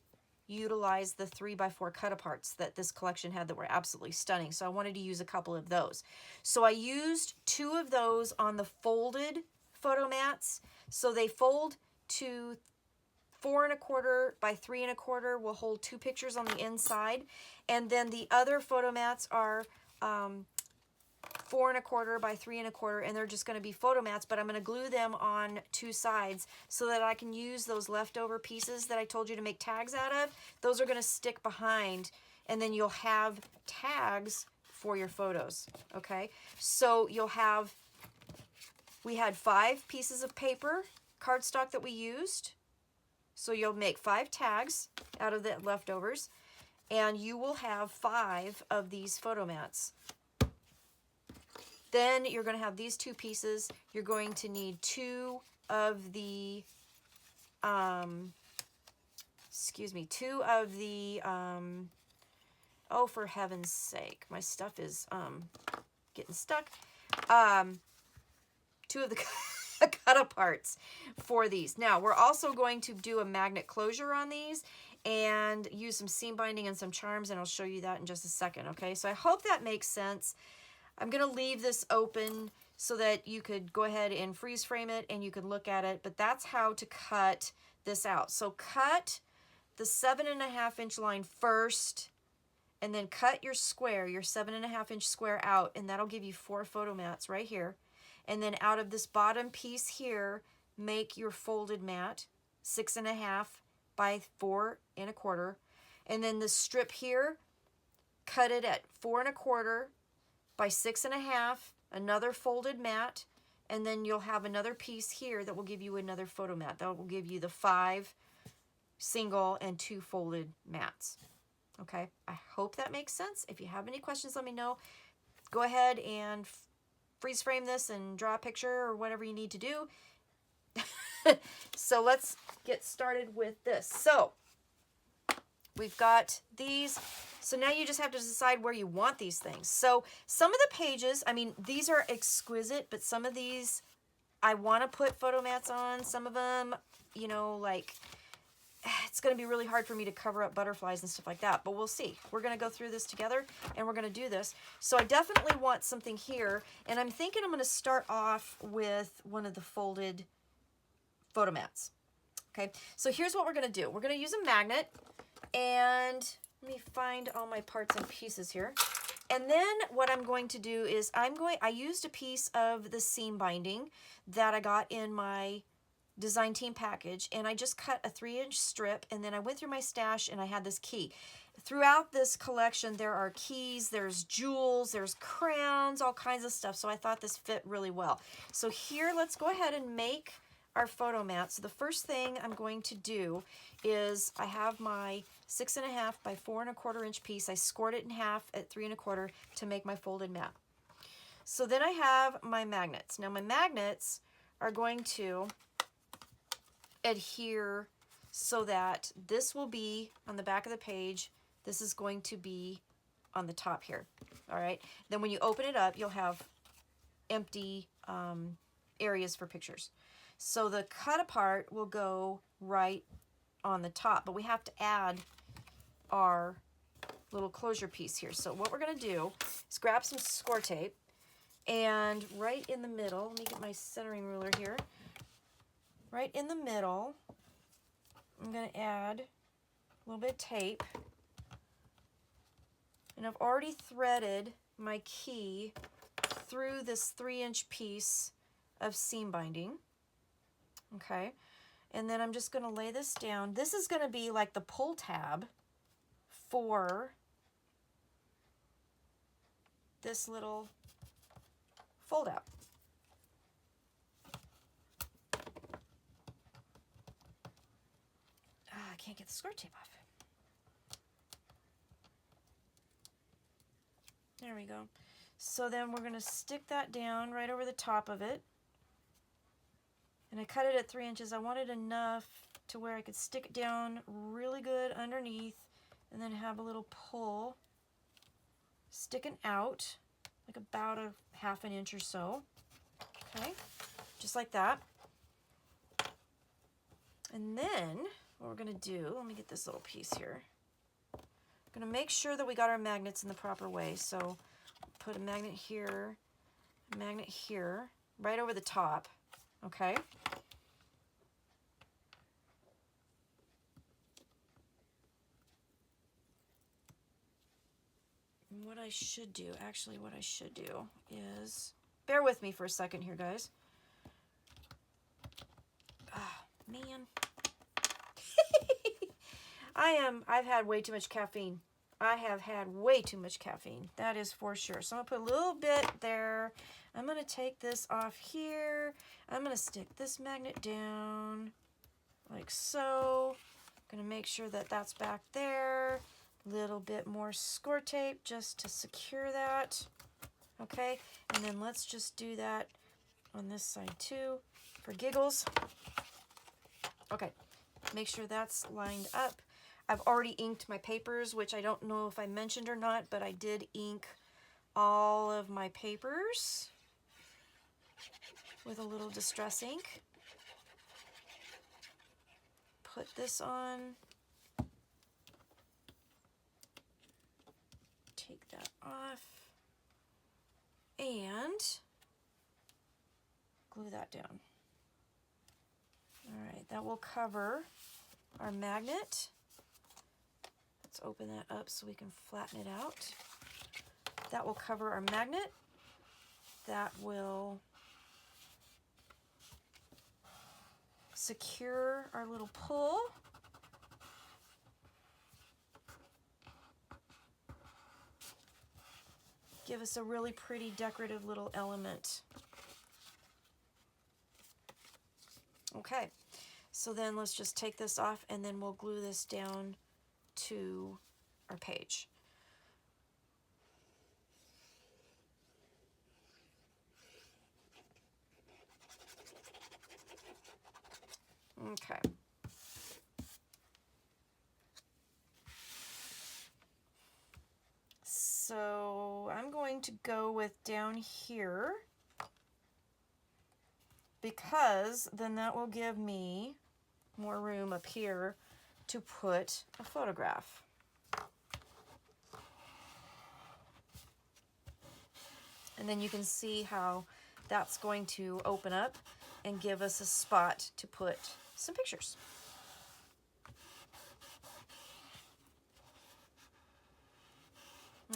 utilize the 3x4 cut-aparts that this collection had that were absolutely stunning. So I wanted to use a couple of those. So I used 2 of those on the folded photo mats. So they fold to 4 1/4 by 3 1/4, will hold 2 pictures on the inside. And then the other photo mats are 4 1/4 by 3 1/4, and they're just going to be photo mats, but I'm going to glue them on 2 sides so that I can use those leftover pieces that I told you to make tags out of. Those are going to stick behind, and then you'll have tags for your photos, okay? So you'll have, we had 5 pieces of paper, cardstock that we used. So you'll make 5 tags out of the leftovers, and you will have 5 of these photo mats. Then you're going to have these 2 pieces. You're going to need 2 of the, oh, for heaven's sake, my stuff is getting stuck. 2 of the cut-aparts for these. Now, we're also going to do a magnet closure on these and use some seam binding and some charms, and I'll show you that in just a second, okay? So I hope that makes sense. I'm going to leave this open so that you could go ahead and freeze frame it and you can look at it, but that's how to cut this out. So cut the 7.5 inch line first, and then cut your square, your 7.5 inch square out, and that'll give you 4 photo mats right here. And then out of this bottom piece here, make your folded mat, 6.5 by 4 1/4. And then the strip here, cut it at 4 1/4 by 6.5, another folded mat, and then you'll have another piece here that will give you another photo mat. That will give you the 5 single and 2 folded mats. Okay, I hope that makes sense. If you have any questions, let me know. Go ahead and freeze frame this and draw a picture or whatever you need to do. So let's get started with this. So we've got these. So now you just have to decide where you want these things. So some of the pages, I mean, these are exquisite, but some of these I want to put photo mats on. Some of them, you know, like, it's going to be really hard for me to cover up butterflies and stuff like that, but we'll see. We're going to go through this together, and we're going to do this. So I definitely want something here, and I'm thinking I'm going to start off with one of the folded photo mats. Okay, so here's what we're going to do. We're going to use a magnet, and let me find all my parts and pieces here. And then what I'm going to do is I used a piece of the seam binding that I got in my design team package, and I just cut a 3-inch strip, and then I went through my stash and I had this key. Throughout this collection there are keys, there's jewels, there's crowns, all kinds of stuff, so I thought this fit really well. So here, let's go ahead and make our photo mat. So the first thing I'm going to do is I have my 6.5 by 4 1/4 inch piece. I scored it in half at 3 1/4 to make my folded mat. So then I have my magnets. Now my magnets are going to adhere so that this will be on the back of the page. This is going to be on the top here. All right. Then when you open it up, you'll have empty areas for pictures. So the cut apart will go right on the top, but we have to add our little closure piece here. So what we're going to do is grab some score tape, and right in the middle, let me get my centering ruler here. Right in the middle, I'm going to add a little bit of tape. And I've already threaded my key through this 3-inch piece of seam binding. Okay. And then I'm just going to lay this down. This is going to be like the pull tab for this little fold out. I can't get the score tape off. There we go. So then we're going to stick that down right over the top of it. And I cut it at 3 inches. I wanted enough to where I could stick it down really good underneath and then have a little pull sticking out, like about a 1/2 inch or so. Okay, just like that. And then what we're going to do, let me get this little piece here. I'm going to make sure that we got our magnets in the proper way. So put a magnet here, right over the top, okay? What I should do, actually what I should do is, bear with me for a second here, guys. Ah, man. I've had way too much caffeine. I have had way too much caffeine. That is for sure. So I'm gonna put a little bit there. I'm gonna take this off here. I'm gonna stick this magnet down like so. I'm gonna make sure that that's back there. Little bit more score tape just to secure that. Okay, and then let's just do that on this side too for giggles. Okay, make sure that's lined up. I've already inked my papers, which I don't know if I mentioned or not, but I did ink all of my papers with a little distress ink. Put this on. Take that off. And glue that down. All right, that will cover our magnet. Let's open that up so we can flatten it out. That will cover our magnet. That will secure our little pull. Give us a really pretty decorative little element. Okay, so then let's just take this off and then we'll glue this down to our page. Okay. So I'm going to go with down here because then that will give me more room up here to put a photograph. And then you can see how that's going to open up and give us a spot to put some pictures.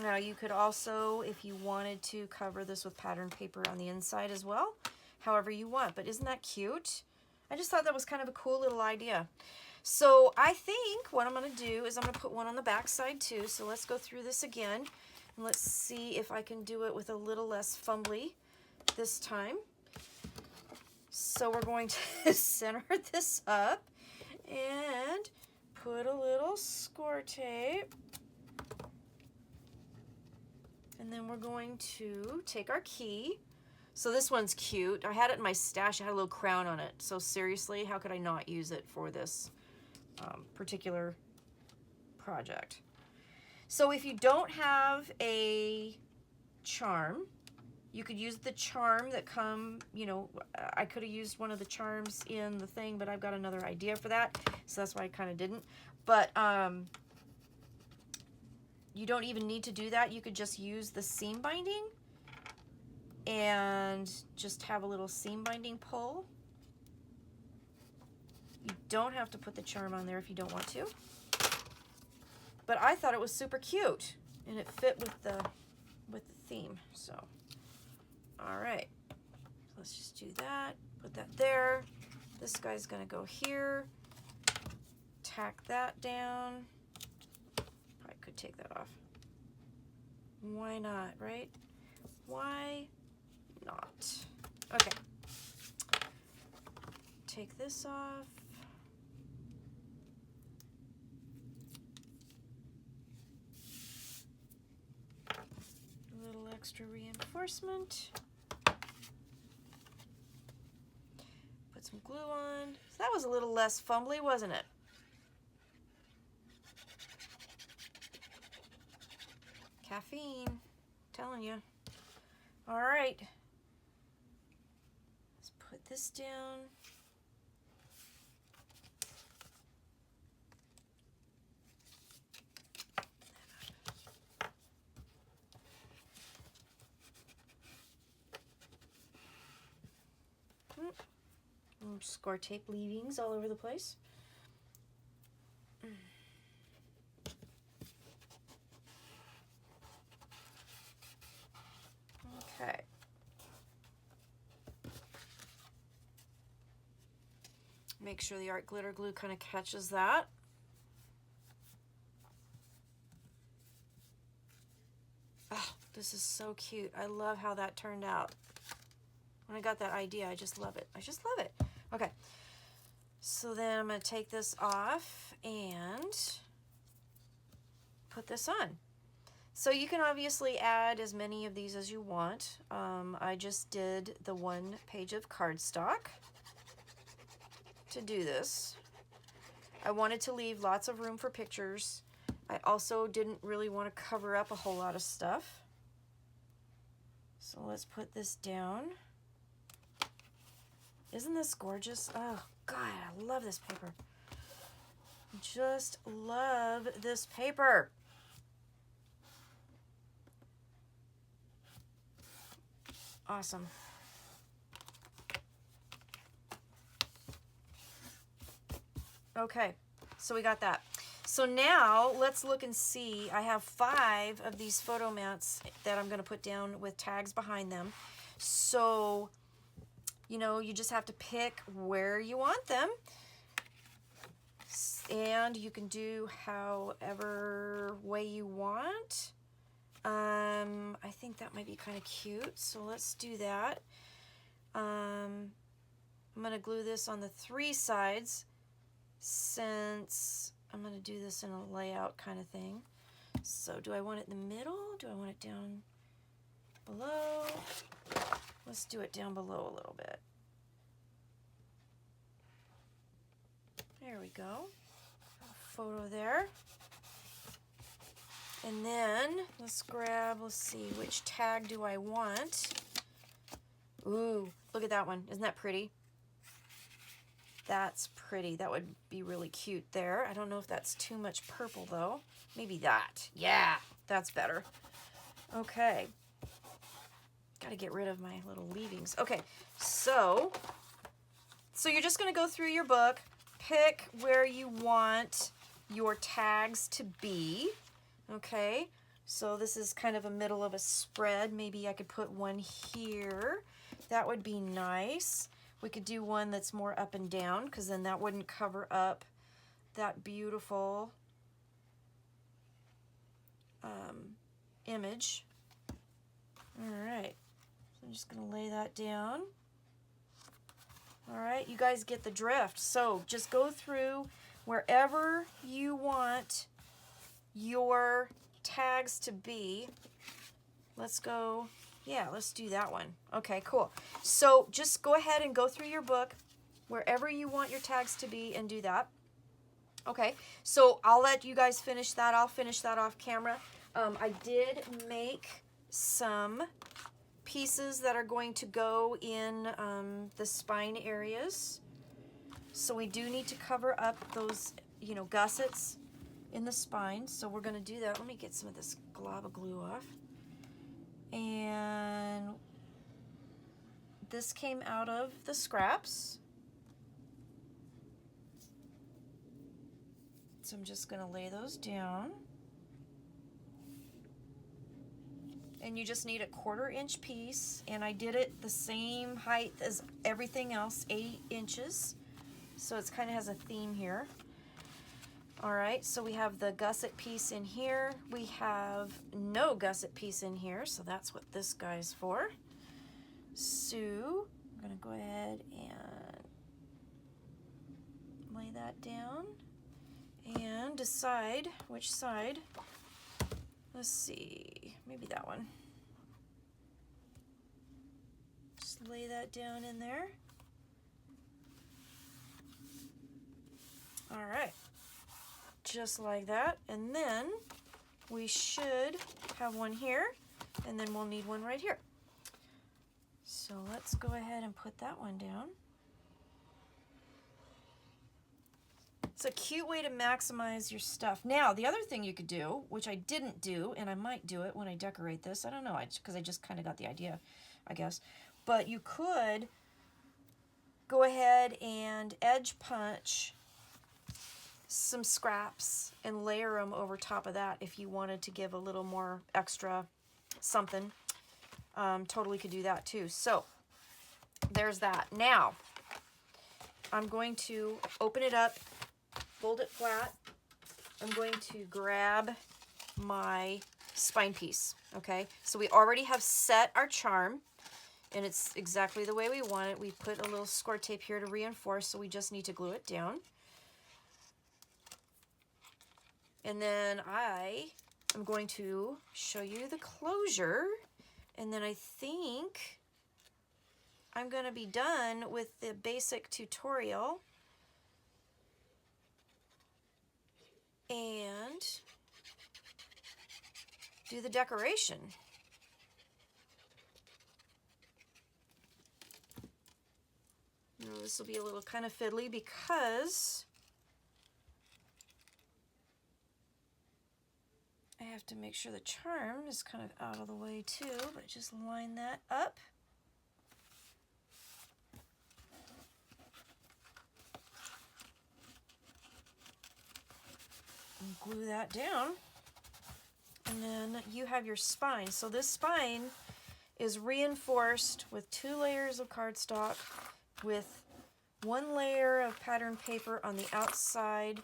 Now you could also, if you wanted to, cover this with pattern paper on the inside as well, however you want. But isn't that cute? I just thought that was kind of a cool little idea. So I think what I'm going to do is I'm going to put one on the back side too. So let's go through this again. And let's see if I can do it with a little less fumbly this time. So we're going to center this up and put a little score tape. And then we're going to take our key. So this one's cute. I had it in my stash. I had a little crown on it. So seriously, how could I not use it for this particular project? So if you don't have a charm, you could use the charm that I could have used one of the charms in the thing, but I've got another idea for that. So that's why I kind of didn't. But you don't even need to do that. You could just use the seam binding and just have a little seam binding pull. You don't have to put the charm on there if you don't want to. But I thought it was super cute and it fit with the theme. So, all right, let's just do that. Put that there. This guy's gonna go here. Tack that down. I could take that off. Why not, right? Why not? Okay. Take this off. A little extra reinforcement. Put some glue on. So that was a little less fumbly, wasn't it? Caffeine, telling you. All right, let's put this down. Score tape leavings all over the place. Okay. Make sure the art glitter glue kind of catches that. Oh, this is so cute. I love how that turned out. When I got that idea, I just love it. I just love it. Okay. So then I'm going to take this off and put this on. So you can obviously add as many of these as you want. I just did the 1 page of cardstock to do this. I wanted to leave lots of room for pictures. I also didn't really want to cover up a whole lot of stuff. So let's put this down. Isn't this gorgeous? Oh God, I love this paper. Just love this paper. Awesome. Okay, so we got that. So now let's look and see. I have 5 of these photo mounts that I'm going to put down with tags behind them. So, you know, you just have to pick where you want them. And you can do however way you want. I think that might be kind of cute. So let's do that. I'm going to glue this on the 3 sides since I'm going to do this in a layout kind of thing. So do I want it in the middle? Do I want it down below? Let's do it down below a little bit. There we go. A photo there. And then let's grab, let's see, which tag do I want? Ooh, look at that one. Isn't that pretty? That's pretty. That would be really cute there. I don't know if that's too much purple though. Maybe that. Yeah, that's better. Okay. Got to get rid of my little leavings. Okay, so you're just going to go through your book, pick where you want your tags to be. Okay, so this is kind of a middle of a spread. Maybe I could put one here. That would be nice. We could do one that's more up and down because then that wouldn't cover up that beautiful image. All right, so I'm just going to lay that down. All right, you guys get the drift. So just go through wherever you want your tags to be. Let's go, yeah, let's do that one. Okay, cool. So just go ahead and go through your book wherever you want your tags to be and do that. Okay, so I'll let you guys finish that. I'll finish that off camera. I did make some pieces that are going to go in the spine areas. So we do need to cover up those, you know, gussets in the spine. So we're going to do that. Let me get some of this glob of glue off. And this came out of the scraps. So I'm just going to lay those down. And you just need a 1/4 inch piece, and I did it the same height as everything else, 8 inches. So it's kind of has a theme here. All right, so we have the gusset piece in here. We have no gusset piece in here, so that's what this guy's for. So I'm gonna go ahead and lay that down and decide which side. Let's see, maybe that one. Just lay that down in there. All right, just like that. And then we should have one here, and then we'll need one right here. So let's go ahead and put that one down. It's a cute way to maximize your stuff. Now, the other thing you could do, which I didn't do, and I might do it when I decorate this, I don't know, because I just kind of got the idea, I guess, but you could go ahead and edge punch some scraps and layer them over top of that if you wanted to give a little more extra something. Totally could do that too. So there's that. Now I'm going to open it up, fold it flat. I'm going to grab my spine piece. Okay, so we already have set our charm and it's exactly the way we want it. We put a little score tape here to reinforce, so we just need to glue it down. And then I am going to show you the closure, and then I think I'm going to be done with the basic tutorial. And do the decoration. Now, this will be a little kind of fiddly because I have to make sure the charm is kind of out of the way too, but just line that up. And glue that down. And then you have your spine. So this spine is reinforced with 2 layers of cardstock with 1 layer of pattern paper on the outside.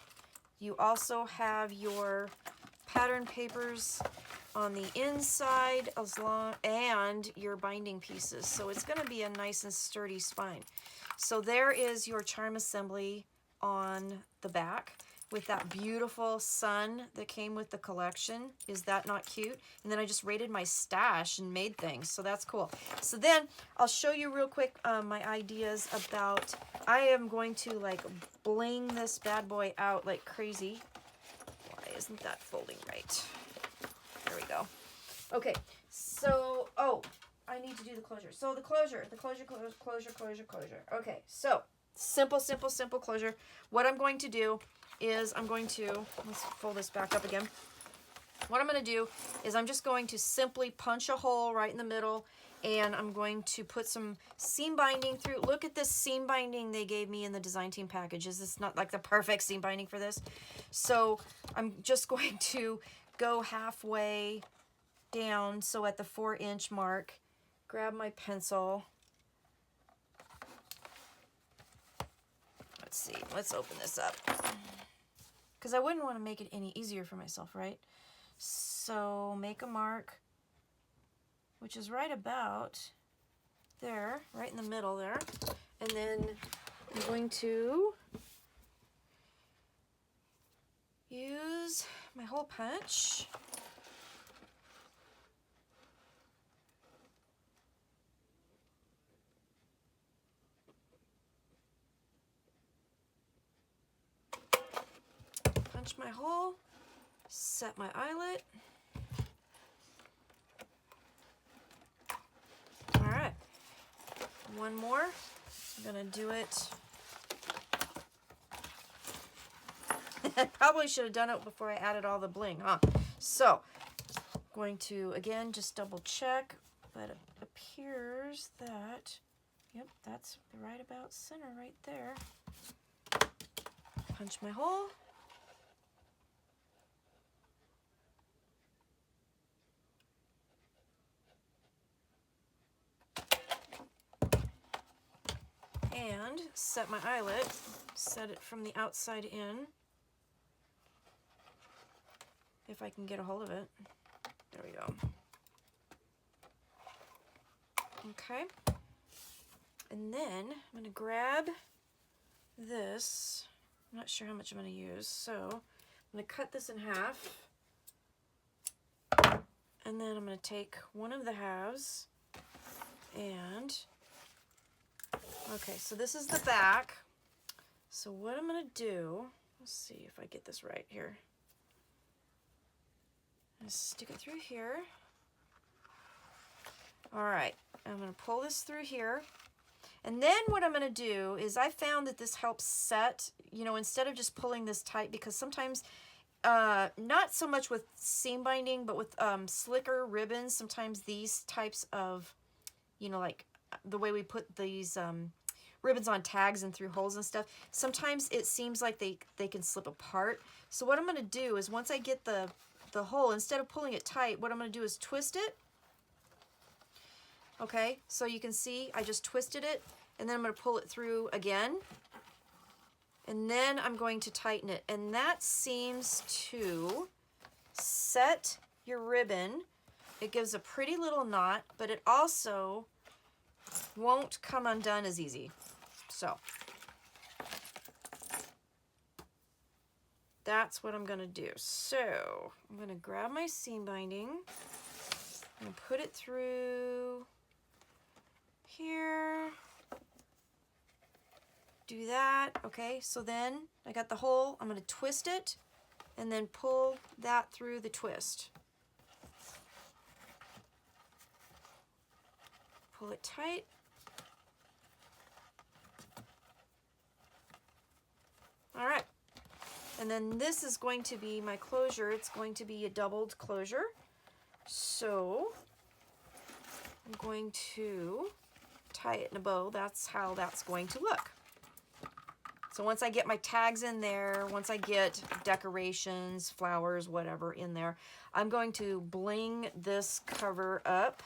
You also have your pattern papers on the inside and your binding pieces. So it's going to be a nice and sturdy spine. So there is your charm assembly on the back with that beautiful sun that came with the collection. Is that not cute? And then I just raided my stash and made things, so that's cool. So then I'll show you real quick my ideas about, I am going to like bling this bad boy out like crazy. Why isn't that folding right? There we go. Okay, so, oh, I need to do the closure. So the closure. Okay, so simple closure. What I'm going to do is let's fold this back up again. What I'm going to do is I'm just going to simply punch a hole right in the middle, and I'm going to put some seam binding through. Look at this seam binding they gave me in the design team package. Is this not like the perfect seam binding for this? So I'm just going to go halfway down, so at the 4-inch mark, grab my pencil. Let's see, let's open this up, because I wouldn't want to make it any easier for myself, right? So make a mark, which is right about there, right in the middle there. And then I'm going to use my hole punch. Punch my hole, set my eyelet. All right, one more. I'm gonna do it. I probably should have done it before I added all the bling, huh? So, I'm going to, again, just double check, but it appears that, yep, that's right about center right there. Punch my hole. And set my eyelet, set it from the outside in, if I can get a hold of it. There we go. Okay. And then I'm going to grab this. I'm not sure how much I'm going to use, so I'm going to cut this in half. And then I'm going to take one of the halves and okay, so this is the back. So what I'm going to do, let's see if I get this right here. I'm going to stick it through here. All right, I'm going to pull this through here. And then what I'm going to do is I found that this helps set, you know, instead of just pulling this tight, because sometimes, not so much with seam binding, but with slicker ribbons, sometimes these types of, you know, like the way we put these ribbons on tags and through holes and stuff, sometimes it seems like they can slip apart. So what I'm going to do is once I get the hole, instead of pulling it tight, what I'm going to do is twist it. Okay, so you can see I just twisted it, and then I'm going to pull it through again, and then I'm going to tighten it, and that seems to set your ribbon. It gives a pretty little knot, but it also won't come undone as easy. So that's what I'm going to do. So I'm going to grab my seam binding and put it through here. Do that. Okay, so then I got the hole. I'm going to twist it and then pull that through the twist. Pull it tight. All right. And then this is going to be my closure. It's going to be a doubled closure. So I'm going to tie it in a bow. That's how that's going to look. So once I get my tags in there, once I get decorations, flowers, whatever in there, I'm going to bling this cover up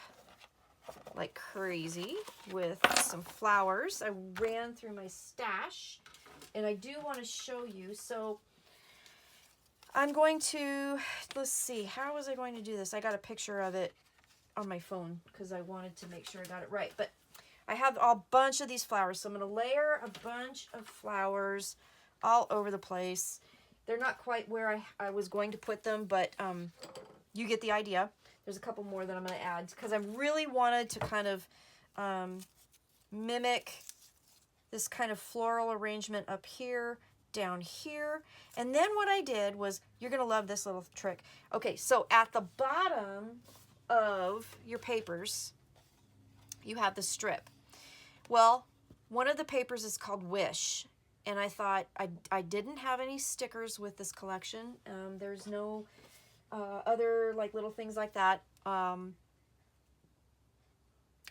like crazy with some flowers. I ran through my stash, and I do want to show you. So I'm going to, let's see, how was I going to do this? I got a picture of it on my phone because I wanted to make sure I got it right. But I have a bunch of these flowers, so I'm going to layer a bunch of flowers all over the place. They're not quite where I was going to put them, but you get the idea. There's a couple more that I'm going to add because I really wanted to kind of mimic this kind of floral arrangement up here, down here. And then what I did was, you're going to love this little trick. Okay, so at the bottom of your papers, you have the strip. Well, one of the papers is called Wish, and I thought I didn't have any stickers with this collection. There's no other like little things like that. I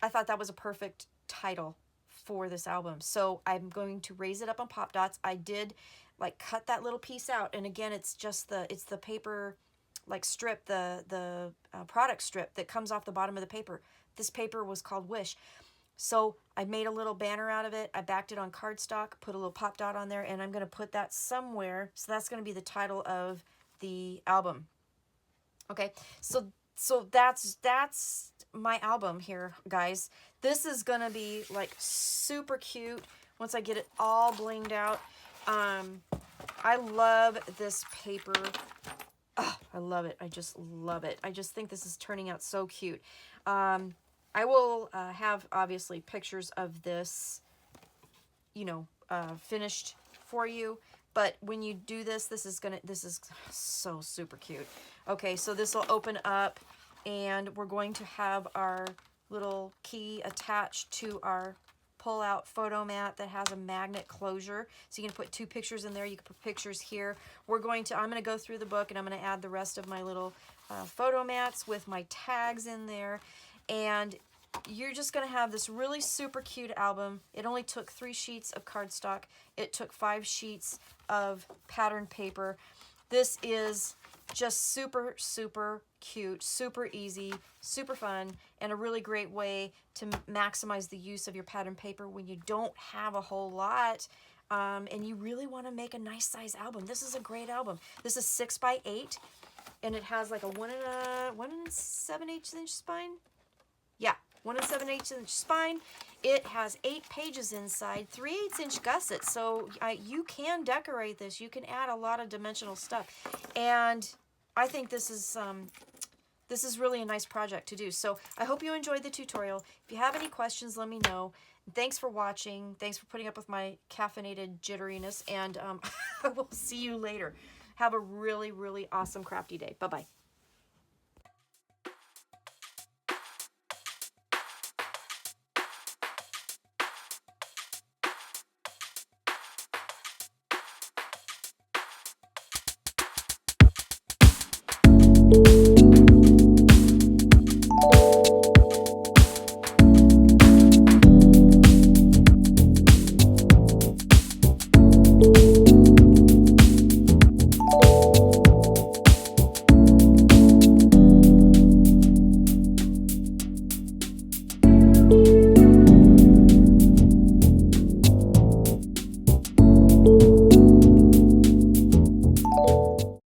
thought that was a perfect title for this album. So I'm going to raise it up on Pop Dots. I did like cut that little piece out, and again, it's just the paper like strip, the product strip that comes off the bottom of the paper. This paper was called Wish. So I made a little banner out of it. I backed it on cardstock, put a little Pop Dot on there, and I'm going to put that somewhere. So that's going to be the title of the album. Okay, so that's my album here, guys. This is going to be like super cute once I get it all blinged out. I love this paper. Oh, I love it. I just love it. I just think this is turning out so cute. I will have obviously pictures of this, you know, finished for you. But when you do this, this is so super cute. Okay, so this will open up, and we're going to have our little key attached to our pull-out photo mat that has a magnet closure. So you can put 2 pictures in there. You can put pictures here. I'm going to go through the book, and I'm going to add the rest of my little photo mats with my tags in there. And you're just going to have this really super cute album. It only took 3 sheets of cardstock. It took 5 sheets of pattern paper. This is just super, super cute, super easy, super fun, and a really great way to maximize the use of your pattern paper when you don't have a whole lot and you really want to make a nice size album. This is a great album. This is 6 by 8, and it has like a 1 7/8 inch spine. Yeah, 1 7/8 inch spine. It has 8 pages inside, 3/8 inch gussets. So you can decorate this. You can add a lot of dimensional stuff, and I think this is really a nice project to do. So I hope you enjoyed the tutorial. If you have any questions, let me know. Thanks for watching. Thanks for putting up with my caffeinated jitteriness, and I will see you later. Have a really, really awesome crafty day. Bye-bye.